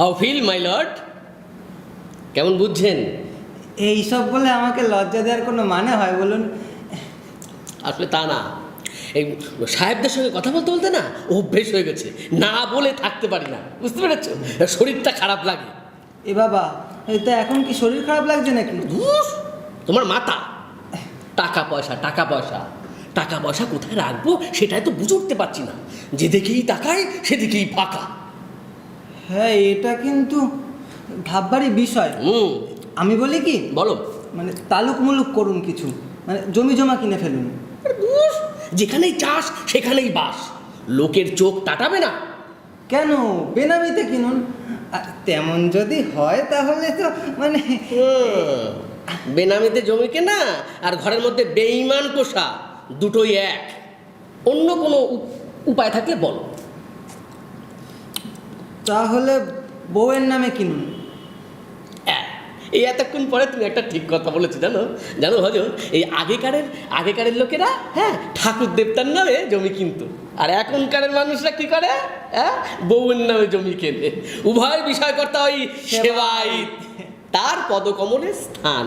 how feel my lord? কেমন বুঝছেন? এইসব বলে আমাকে লজ্জা দেওয়ার কোনো মানে হয় বলুন? আসলে তা না, এই সাহেবদের সঙ্গে কথা বলতে বলতে না অভ্যেস হয়ে গেছে, না বলে থাকতে পারি না, বুঝতে পেরেছ? শরীরটা খারাপ লাগে। এ বাবা, তা এখন কি শরীর খারাপ লাগছে নাকি? ধুস, তোমার মাথা। টাকা পয়সা টাকা পয়সা টাকা পয়সা কোথায় রাখবো সেটাই তো বুঝে উঠতে পারছি না। যেদিকেই তাকাই সেদিকেই ফাঁকা। হ্যাঁ, এটা কিন্তু ভাববারই বিষয়। আমি বলি কি, বলো। মানে তালুক মুলুক করুন কিছু, মানে জমি জমা কিনে ফেলুন। যেখানেই চাষ সেখানেই বাস, লোকের চোখ টাটাবে না। কেন, বেনামিতে কিনুন। তেমন যদি হয় তাহলে তো মানে বেনামিতে জমি কেনা আর ঘরের মধ্যে বেঈমান পোষা দুটোই এক। অন্য কোনো উপায় থাকলে বলো। তাহলে বউয়ের নামে কিনুন। এই এতক্ষণ পরে তুমি একটা ঠিক কথা বলেছো, জানো জানো হজো, এই আগেকারের লোকেরা হ্যাঁ ঠাকুর দেবতার নামে জমি কিনতো, আর এখনকারের মানুষরা কি করে, হ্যাঁ বউয়ের নামে জমি কেনে। উভয় বিষয়কর্তা ওই সেবায়িত, তার পদকমলের স্থান।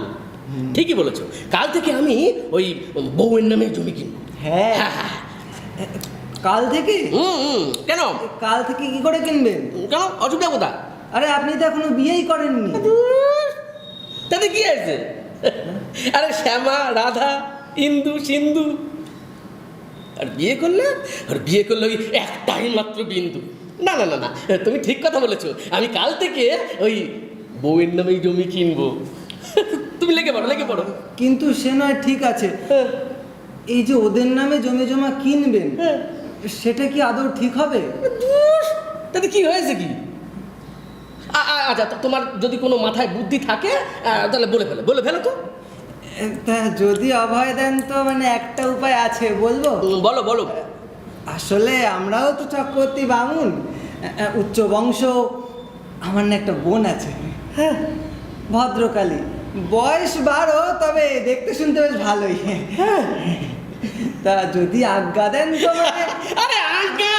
ঠিকই বলেছো, কাল থেকে আমি ওই বউয়ের নামে জমি কিনবো। হ্যাঁ, কাল থেকে? কেন কাল থেকে কি করে কিনবেন? কেন, অসুবিধা কোথায়? আরে আপনি তো এখনো বিয়েই করেননি। তাতে কি আছে? আরে শ্যামা রাধা ইন্দু সিন্ধু, আর বিয়ে করলে ওই একটাই মাত্র বিন্দু। না না না না, তুমি ঠিক কথা বলেছো, আমি কাল থেকে ওই বউয়ের নামেই জমি কিনবো। তুমি লেগে পড়ো। কিন্তু সে নয়, ঠিক আছে, এই যে ওদের নামে জমি জমা কিনবেন, সেটা কি আদৌ ঠিক হবে? তাতে কি হয়েছে কি? আচ্ছা, তোমার যদি কোনো মাথায় বুদ্ধি থাকে তাহলে বলে ফেলো তো। তা যদি অভয় দেন তো মানে একটা উপায় আছে, বলবো? বলো। আসলে আমরাও তো চক্রবর্তী বামুন, উচ্চ বংশ। আমার না একটা বোন আছে, হ্যাঁ, ভদ্রকালী, বয়স 12, তবে দেখতে শুনতে বেশ ভালোই। তা যদি আজ্ঞা দেন তো মানে আরে আজ্ঞা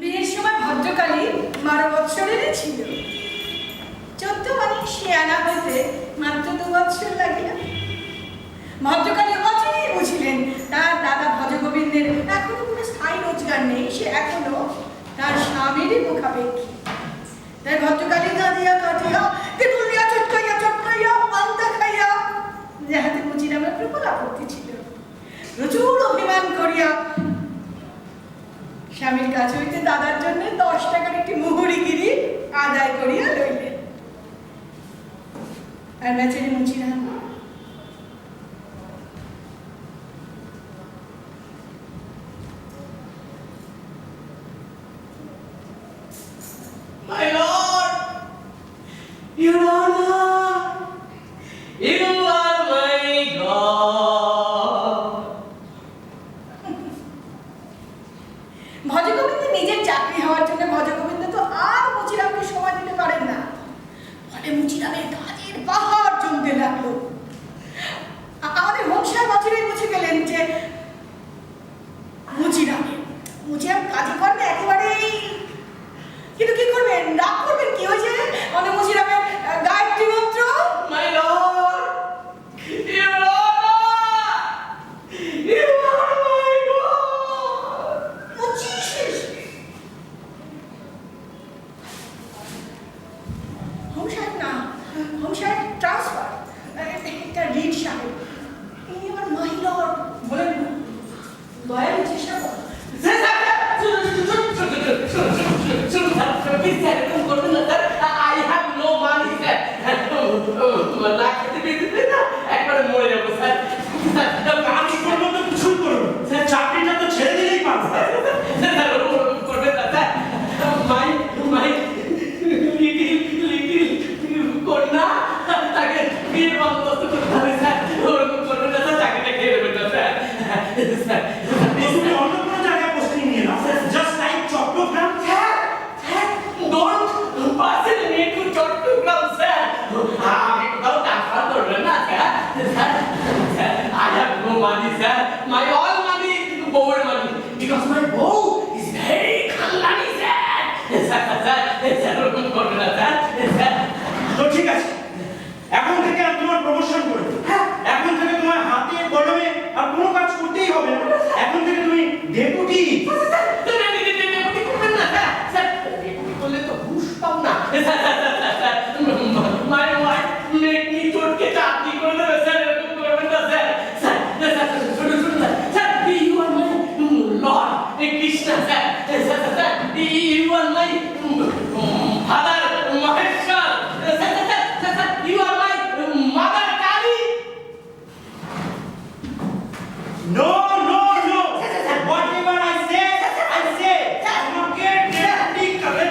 বিয়ের সময় ভদ্রকালী 12 বৎসরেরই ছিল। 14 মানে শিয়ানা হইতে মাত্র 2 বৎসর লাগিল। ভদ্রকালী অচিরেই বুঝিলেন তার দাদা ভজগোবিন্দের এখনো কোনো স্থায়ী রোজগার নেই, সে এখনো তার স্বামীরই মুখাপেক্ষী। তাই ভদ্রকালী কাঁদিয়া তেঁতুলিয়া চটকাইয়া পান্তা খাইয়া, যাহাতে মুচিরামের প্রবল আপত্তি ছিল, প্রচুর অভিমান করিয়া স্বামীর কাছে হইতে দাদার জন্য 10 টাকার একটি মুহুরিগিরি আদায় করিয়া লইলেন। আর বেচারি Muchiram My Lord, Your Honor, you are my God. Bhajagobinda নিজের চাকরি হওয়ার জন্য ভজগোবিন্দ তো আর মুচিরামকে সময় দিতে পারেন না। তাহলে মুচিরামের কাজের পাহাড় জমতে লাগলো। আমাদের হোমসাহেব বাছুরে বুঝে গেলেন যে মুচিরাম কাজে করবে একেবারেই, কিন্তু কি করবেন, রাগ করবেন কি হয়েছে, আমাদের মুচিরামের Gayatri mantra my lord, your honour, you are my God. হোমসাহেব না, হোমসাহেব ট্রান্সফার, এটা রিড সাহেব, ইনি আমার মাইলর বলেন না, দয়ালু চেষ্টা করো। স্যার স্যার শুনুন স্যার, প্লিজ স্যার এরকম করবেন না sir, I have no money sir, না খেতে পেতে না একবারে মরে যাবো স্যার। কাজ করবো তো কিছুই করবো স্যার, চাকরিটা তো ছেড়ে দিলেই পারবো। স্যার ওরকম করবেন না স্যার, মাই লিটিল কন্যা তাকে বিয়ের বন্দোবস্ত করতে হবে স্যার, ওরকম করবেন না স্যার, চাকরিটা খেয়ে দেবেন না স্যার। স্যার তুমি অন্য কোনো জায়গায় পোস্টিং নিয়ে নাও, just like Chattogram. Don't pass it me to Chattogram, sir. আমি কোথাও ট্রান্সফার করবেন না sir. Sir, I have no money, sir. My all money, বউয়ের money, because my বউ is very খানদানি, sir. Sir, ওরকম করবেন না স্যার। তো ঠিক আছে, এখন থেকে আমি তোমার প্রমোশন করে দেব। এখন থেকে তোমার হাতে কলমে আর কোনো কাজ করতেই হবে না, এখন থেকে তুমি ডেপুটি। করলে তো ঘুষ পাও না। My wife make me চটকে চাকরি করে দেবে স্যার, এরকম করবেন না স্যার। স্যার শুনুন না sir, you are my Lord Krishna sir, sir you are my father Maheshwar, sir you are my mother Kali. No, no, no. Whatever I say, I say. তোমাকে ডেপুটি করা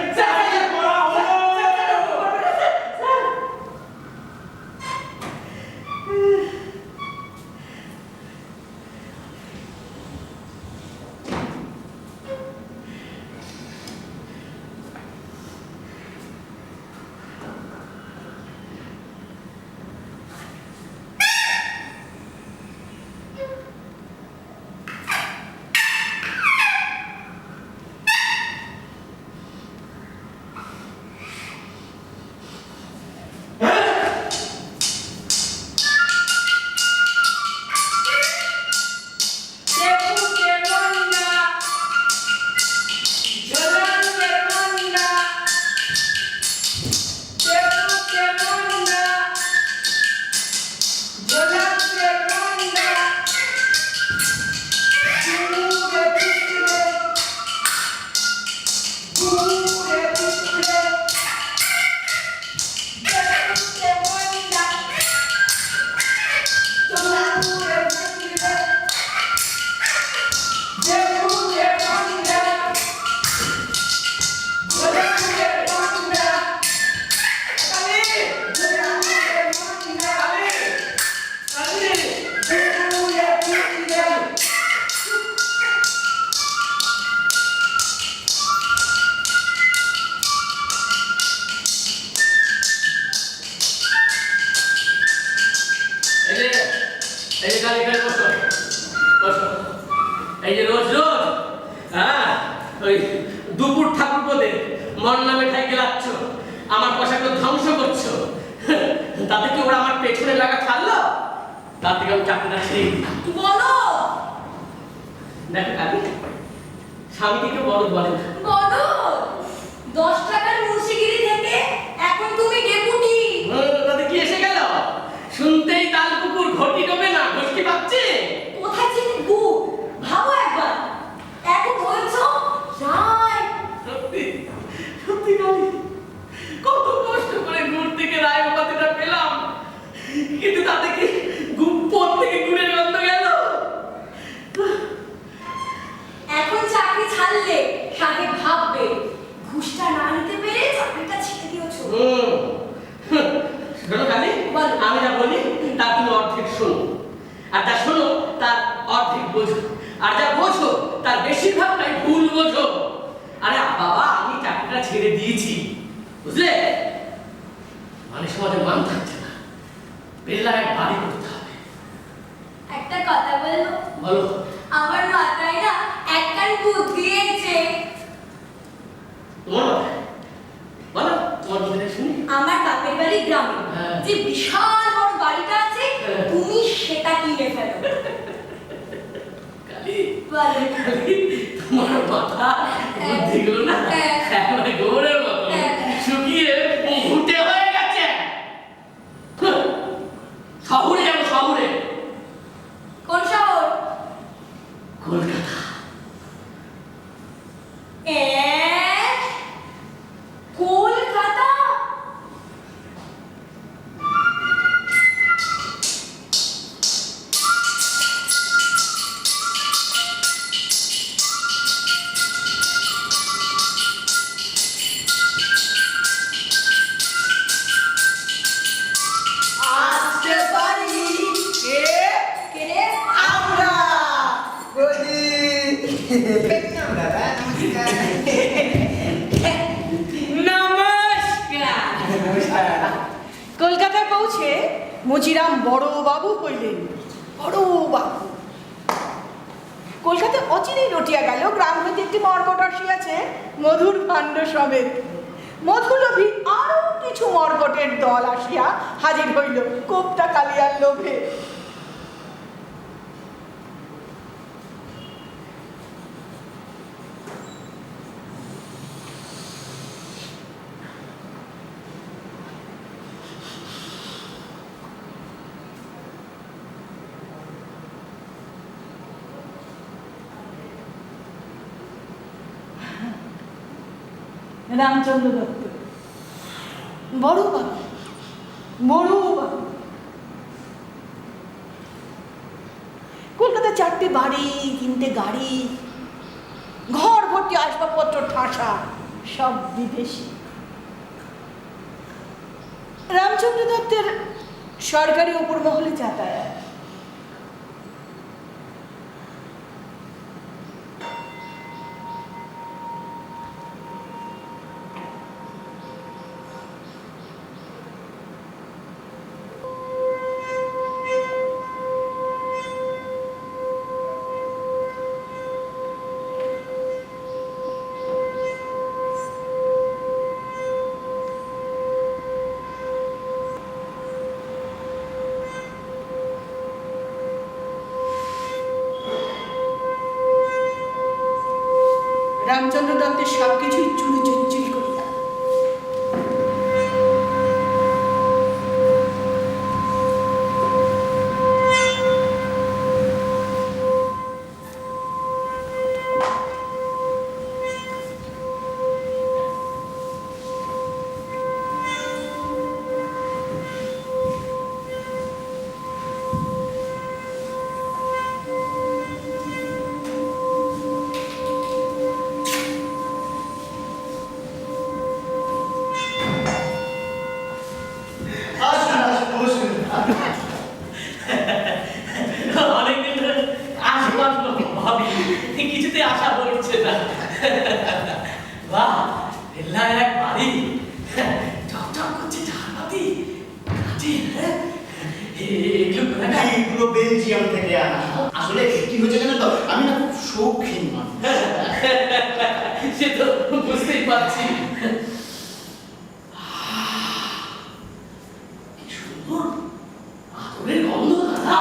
হলো। এই যে রোজ রোজ ওই দুপুর ঠাকুর পদে মন নামে ঠাই গেলাচ্ছ, আমার পোশাকগুলো ধ্বংস করছো, তাতে কি ওরা আমার পেছনে লাগা ছাড়লো? তার থেকে আমি চাকরিটা ছেড়ে বলো দেখো কাকি, স্বামীকে বড় বলে না। বলো 10 টাকার মুন্সিগিরি থেকে এখন তুমি ডেপুটি। তাতে কি এসে গেল? শুনতেই তাল কুকুর ঘটি ডোবে না, ঘটি পাচ্ছে। কোথায় ছিল গু? ভাবো একবার, এখন বলছো রায়। সত্যি সত্যি কালি, কত কষ্ট করে গুড় থেকে রায় উপাধিটা পেলাম, কিন্তু তাতে কি গুপ্পর থেকে গুড়ের গন্ধ গেল? এখন চাকরি ছাড়লে সাথে ভাববে ঘুষটা না নিতে পেরে চাকরিটা ছেড়ে দিয়েছো। শোনো কালি, বলো। আমি যা বলি তা তুমি অর্ধেক শোনো, আর যা শোনো তার অর্ধেক বোঝো, আর যা বোঝো তার বেশিরভাগটাই ভুল বোঝো। আরে বাবা, আমি চাকরিটা ছেড়ে দিয়েছি, বুঝলে? মানে বেলায় বাড়ি করতে হবে। একটা কথা বলবো? বলো। আমার মাথায় না একখান বুদ্ধি এসেছে। তোমার মাথায়? বলো, তোমার বুদ্ধিটা শুনি। আমার বাপের বাড়ি গ্রামে হ্যাঁ। যে বিশাল বড় বাড়িটা আছে, হ্যাঁ। তুমি সেটা কিনে ফেলো। কালি, বলো। কালি, তোমার মাথা বুদ্ধিগুলো না একেবারে গোবরের মতো শুকিয়ে ঘুটে হয়ে গেছে। শহরে যাবো, শহরে। কোন শহর? কলকাতা। কলকাতা? আসতে পারি কে? কে রে? আমরা নমস্কার। কলকাতায় পৌঁছে মজিরাম বড় বাবু হইলেন। বড় বাবু কলকাতায় অচিরেই রটিয়া গেল গ্রাম হইতে একটি মর্কট আসিয়াছে মধুর ভাণ্ড সমেত। মধুলোভী আরো কিছু মর্কটের দল আসিয়া হাজির হইল কোপটা কালিয়ার লোভে। রামচন্দ্র দত্ত বড় বাবু, বড় বাবু। কলকাতায় 4টে বাড়ি, 3টে গাড়ি, ঘর ভর্তি আসবাবপত্র ঠাসা, সব বিদেশি। রামচন্দ্র দত্তের সরকারি উপর মহলে যাতায়াত। রামচন্দ্র দত্তের সবকিছুই চুরি চুরি করিয়া। অনেকদিন ধরে আসবার ভাবি, কিছুতে আশা পড়ছে না। বাহ, বেলায় এক বাড়ি, চকচক করছে ঝাড়বাতি, কাঠি, এগুলো কোথাকার? এইগুলো বেলজিয়াম থেকে আনা। আসলে কি হয়েছে জানেন তো, আমি না খুব শৌখিন মানুষ। সে তো বুঝতেই পারছি। কি সুন্দর আতরের গন্ধ দাদা।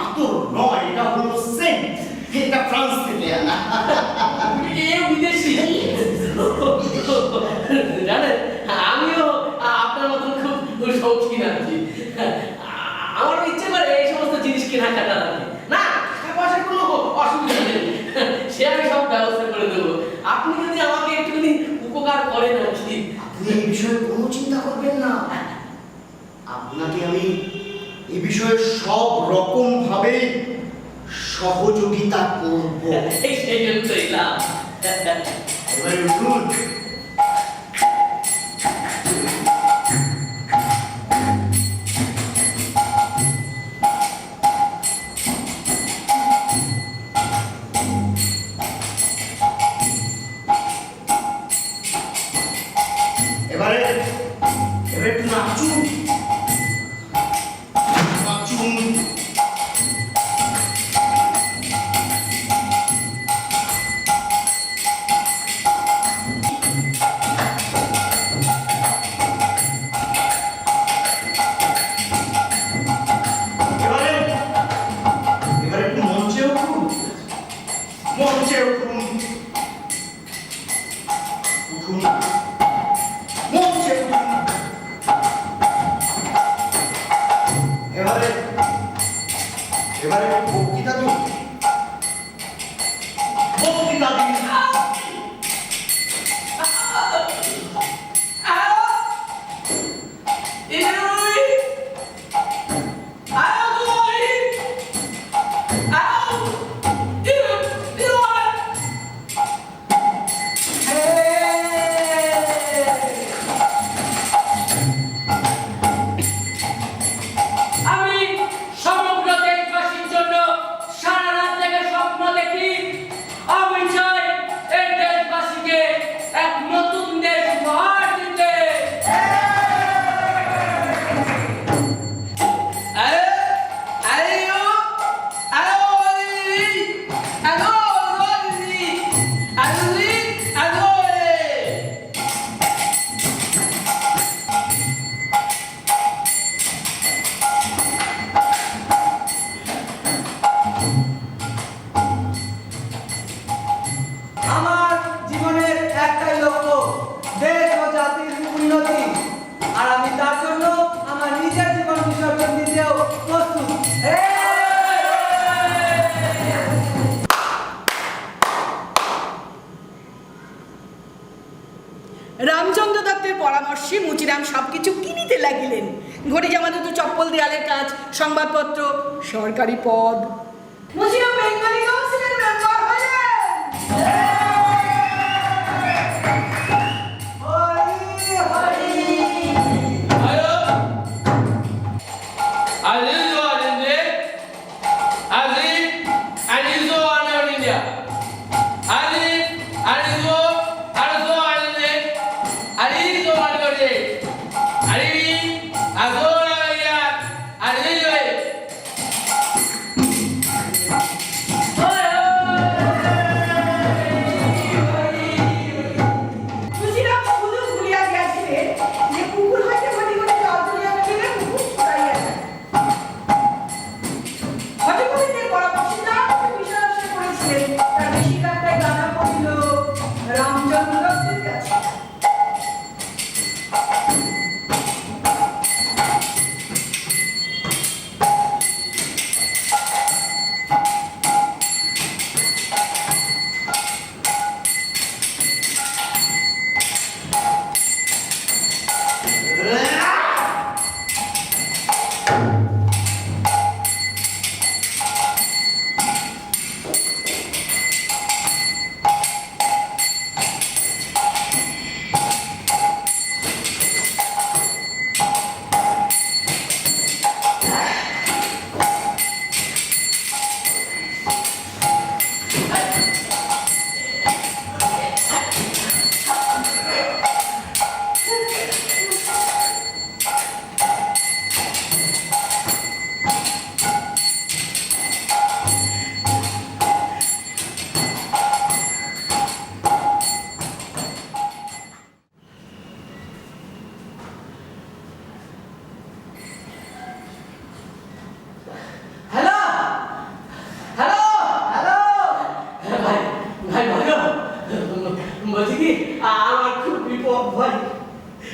আতর নয়, এটা হলো সেন্ট। এটা ফ্রান্স থেকে আনা। এ বিদেশি। জানেন, আমিও আপনার মতন খুব শৌখিন আর কি। আমার ইচ্ছে করে এই সমস্ত জিনিস কেনাকাটা আর কি। না, টাকা পয়সার কোনো অসুবিধা নেই, সে আমি সব ব্যবস্থা করে দেবো। আপনি যদি আমাকে একটুখানি উপকার করেন আর কি। আপনি এই বিষয়ে কোনো চিন্তা করবেন না। আপনাকে আমি এই বিষয়ে সব রকম ভাবে সহযোগিতা করব। সেই জন্য তো এলাম। এবারে উঠুন। এবারে একটু নাচুন। মিনতি, আর আমি তার জন্য আমার নিজের জীবন বিসর্জন দিতেও প্রস্তুত। রামচন্দ্র দত্তের পরামর্শে মুচিরাম সবকিছু কিনিতে লাগিলেন। ঘড়ি জামা দুটো, চপ্পল, দেয়ালের কাজ, সংবাদপত্র, সরকারি পদ। মুচিরাম বেঙ্গলি কাউন্সিলের মেম্বার হলেন। মুচিরাম শুধু ভুলিয়া গিয়াছিলেন যে পুকুর হইতে ঘটি ঘটি জল তুলিয়া ফেলিলে পুকুর ছড়াইয়া যায়। ঘটিকুটিদের পরামর্শে যা কিছু বিষয় আবিষ্কার করেছিলেন তার বেশিরভাগটাই জানা পড়িল রামচন্দ্র দত্তের কাছে। হ্যালো হ্যালো হ্যালো, ভাই ভাই ভালো বলছি কি আমার খুব বিপদ ভাই,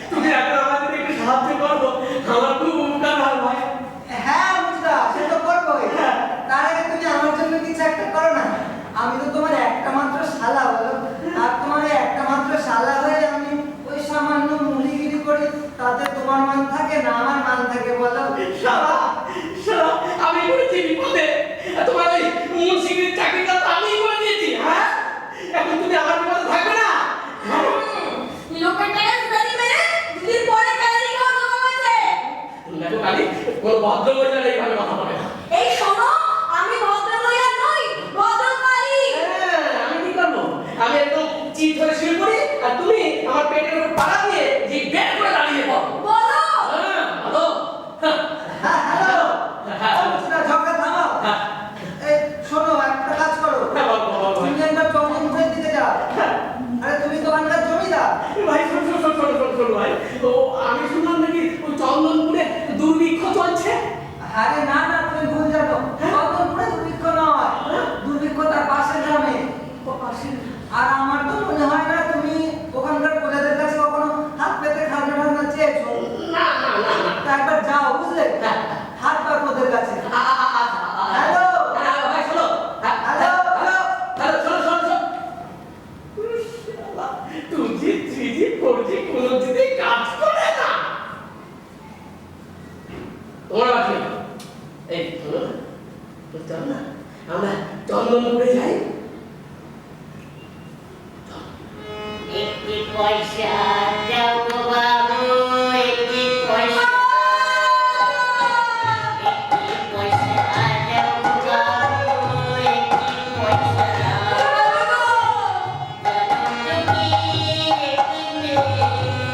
তুমি এখন আমাদের একটু সাহায্য করবো, আমার খুব উপকার হয় ভাই। হ্যাঁ বুঝলা, সে তো করবোই। তার আগে তুমি আমার জন্য কিছু একটা করো না। আমি তো তোমার একটা মাত্র শালা, বলো, আর তোমার এই একটা মাত্র শালা হয়ে আমি ওই সামান্য মুলিগিরি করি, তাতে তোমার মান থাকে না আমার মান থাকে, বলো? শালা শালা আমি করেছি বিপদে, তোমার ওই মুন্সিগিরির চাকরিটা তো আমিই করে দিয়েছি। হ্যাঁ এখন তুমি আমার বিপদে থাকবে না। লোকের টাকা চুরি মেরে দুদিন পরে ক্যালারি খাওয়া জমা হয়েছে। দেখো কালি, কোনো ভদ্র মহিলা এইভাবে কথা বলে না। এই শোনো, আমি ভদ্রমহিলা নই, ভদ্রকালী। হ্যাঁ, আমি কি করবো? আমি একদম চিট ধরে শুয়ে পড়ি আর তুমি আমার পেটের উপর পাড়া দিয়ে যে বের করে দাঁড়িয়ে পড়ো। বলো। হ্যাঁ ভালো। হ্যাঁ হ্যালো, ও বুঝলা, ঝগড়া থামাও। এই শোনো, একটা কাজ করো, হ্যাঁ বল বল বল। তুমি একবার চন্দ্রমুখের দিকে যাও। আরে তুমি তো ওখানকার জমিদার। ভাই শোন শোন শোন শোন শোন শোন ভাই, ও আমি শুনলাম নাকি ওই চন্দনপুরে দুর্ভিক্ষ চলছে। আরে না না, তুমি ভুল জানো। চন্দ্রমুখে দুর্ভিক্ষ নয়, দুর্ভিক্ষ তার পাশের গ্রামে। আর আমার তো মনে হয় না তুমি ওখানকার প্রজাদের কাছে কখনো হাত পেতে খাজনা টাজনা চেয়েছো। না না না না। তা একবার যাও, বুঝলে, হাত পাক ওদের কাছে। হ্যালো ভাই শোনো। হ্যালো হ্যালো, হ্যালো শোনো শোনো শোনো। তুই থ্রিজি ফোরজি কোনো দিকে কাজ করে না। তোমার বাকি এই শোনো, চল না আমরা চন্দনপুরে যাই। একটি পয়সা দাও গো বাবু, একটি পয়সা, একটি পয়সা দাও গো বাবু, একটি পয়সা দাও। জনমজকি রেখিনে,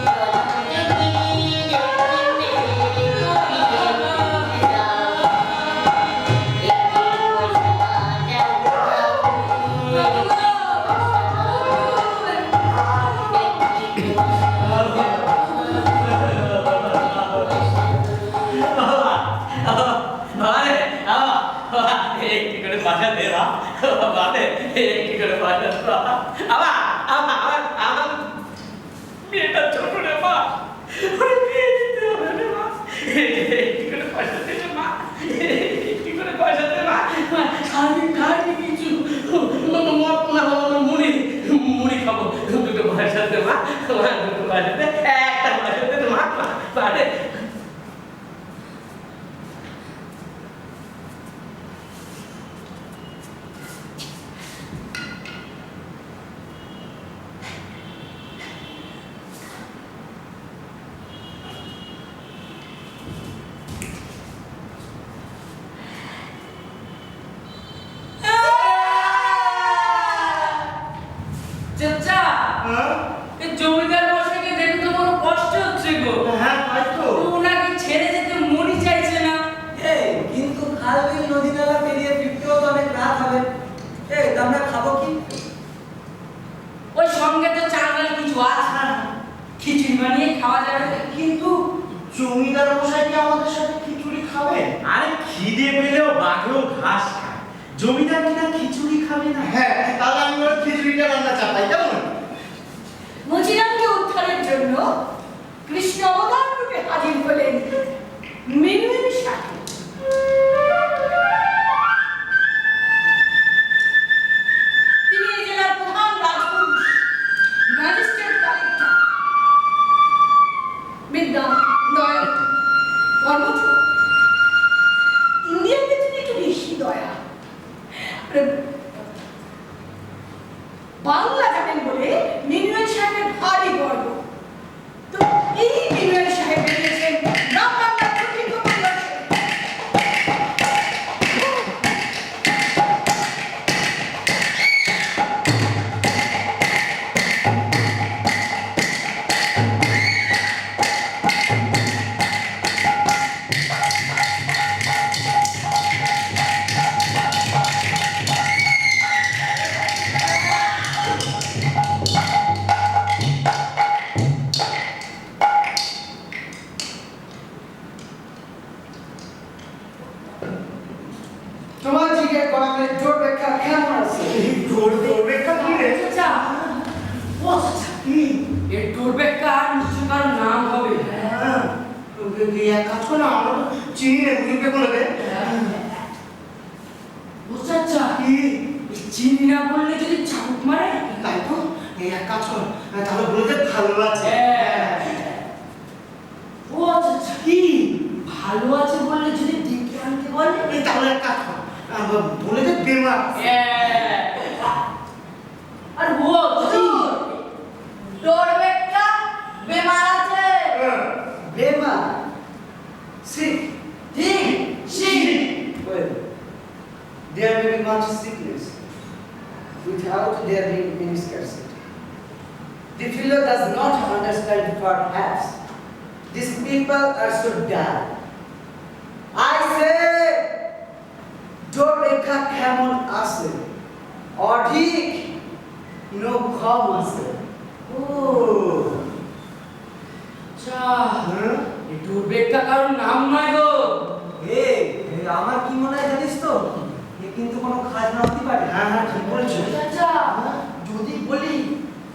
জনমজকি রেখিনে, কবিরে মুখে দাও। একটি পয়সা দাও গো বাবু, একটি পয়সা দাও। একটি করে পয়সা দে না বাদে, একটি করে পয়সা আমার আমার আমার মেয়েটা ছোট রে মা। মা দুটো বাড়িতে একটা বাড়িতে মা পারে চাচা হ্যাঁ? এই জমিদার মশাইকে দেখে তো বড় কষ্ট হচ্ছে গো হ্যাঁ, তাই তো। ওনাকে ছেড়ে যেতে মনই চাইছে না কিন্তু খাল বিল নদী নালা পেরিয়ে ফিরতেও তো অনেক রাত হবে। আমরা খাবো কি? ওই সঙ্গে তো চাল ডাল কিছু আছে না খিচুড়ি বানিয়ে খাওয়া যাবে কিন্তু জমিদার মশাই কি আমাদের সাথে খিচুড়ি খাবে? আরে খিদে পেলেও বাঘেও ঘাস খায়, জমিদার কিনা খিচুড়ি খাবে না? হ্যাঁ, তাহলে আমি ওর খিচুড়িটা রান্না চাপাই, কেমন? মুচিরামকে উদ্ধারের জন্য কৃষ্ণ অবতার রূপে হাজির হলেন মিনুয়ের সাথে। তিনি এই জেলার প্রধান রাজপুরুষ, ম্যাজিস্ট্রেট কালেক্টর, বিদ্যা দয়া কর্মঠ, ইন্ডিয়ানকে তিনি একটু বেশি দয়া, বাংলা জানেন বলে মিনুয়েল সাহেবের ভারী গর্ব। তো এই মিনুয়েল সাহেব বেরিয়েছেন গ্রাম বাংলার প্রকৃত পরিদর্শনে। তোমার জিজ্ঞেস করা মানে জোর ব্যাখ্যা কেমন আছে? রেখা কি রে? চাচা ও চাচা এর ডোরবেকা নিশ্চয় কারো নাম হবে হ্যাঁ, এক কাজ করো না, আমরা তো চিনি না, বুঝবে বলে দে। ও চাচা কি? এই চিনি না বললে যদি চাবুক মারে তাই তো, এই এক কাজ কর, তাহলে বলে দে ভালো আছে। ও চাচা কি ভালো আছে বললে যদি ডেকে আনতে বলে এই তাহলে এক কাজ কর, বলে দে বেমার। আর ও চাচা ডোরবেকটা বেমার আছে। বেমার sick. ঠিক Well, there may be much sickness without there being any scarcity. The fellow does not understand perhaps. These people are so dull. I say, Dorbeka কেমন আছে? অধিক no কম আছে। Oh. চা এই ডোরবেকা কারোর নাম নয় গো আমার কি মনে হয় জানিস তো, এ কিন্তু কোনো খাজনা হতে পারে। হ্যাঁ, হ্যাঁ, ঠিক বলেছো। চাচা যদি বলি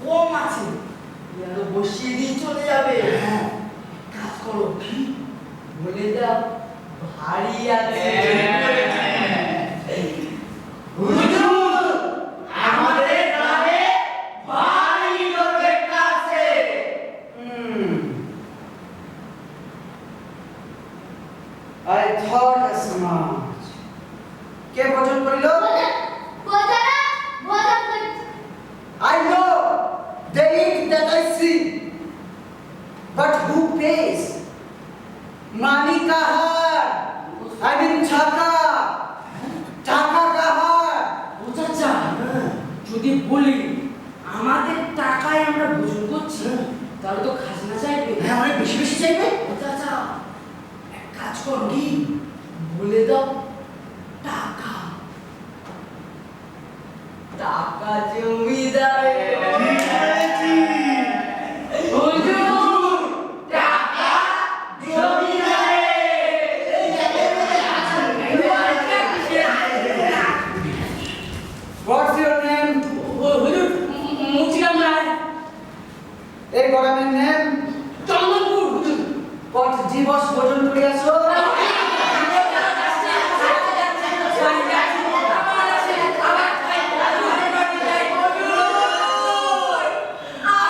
কম আছে যেন বসিয়ে দিয়ে চলে যাবে। হ্যাঁ। কাজ করো কি বলে দাও ভারী আছে। হুজুর, আমাদের গ্রামে ভারী ডোরবেকা আছে। I thought as much. কে ভোজন করিল? I know they eat that I see, but who pays? Money kahar? I mean chaka. Chaka kahar? ও চাচা যদি বলি আমাদের টাকায় আমরা ভোজন করছি তাহলে তো খাজনা চাইবে হ্যাঁ, অনেক বেশি বেশি চাইবে। ও চাচা এক কাজ করো কি বলে দাও টাকা টাকা জমিদারে। হুজুর টাকা জমিদারে। What's your name? হুজুর মুচিরাম রায় এই গরামের name? চন্দনপুর হুজুর কত দিবস ভোজন করিয়াছ?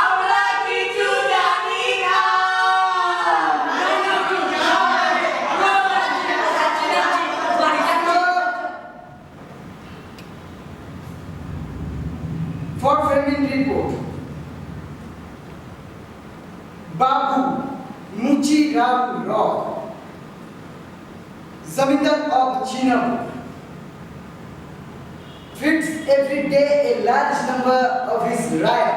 আমরা কিছু report. Babu Muchi Ram Roy, Zamindar of Chinapur, feeds every day a large number of his rice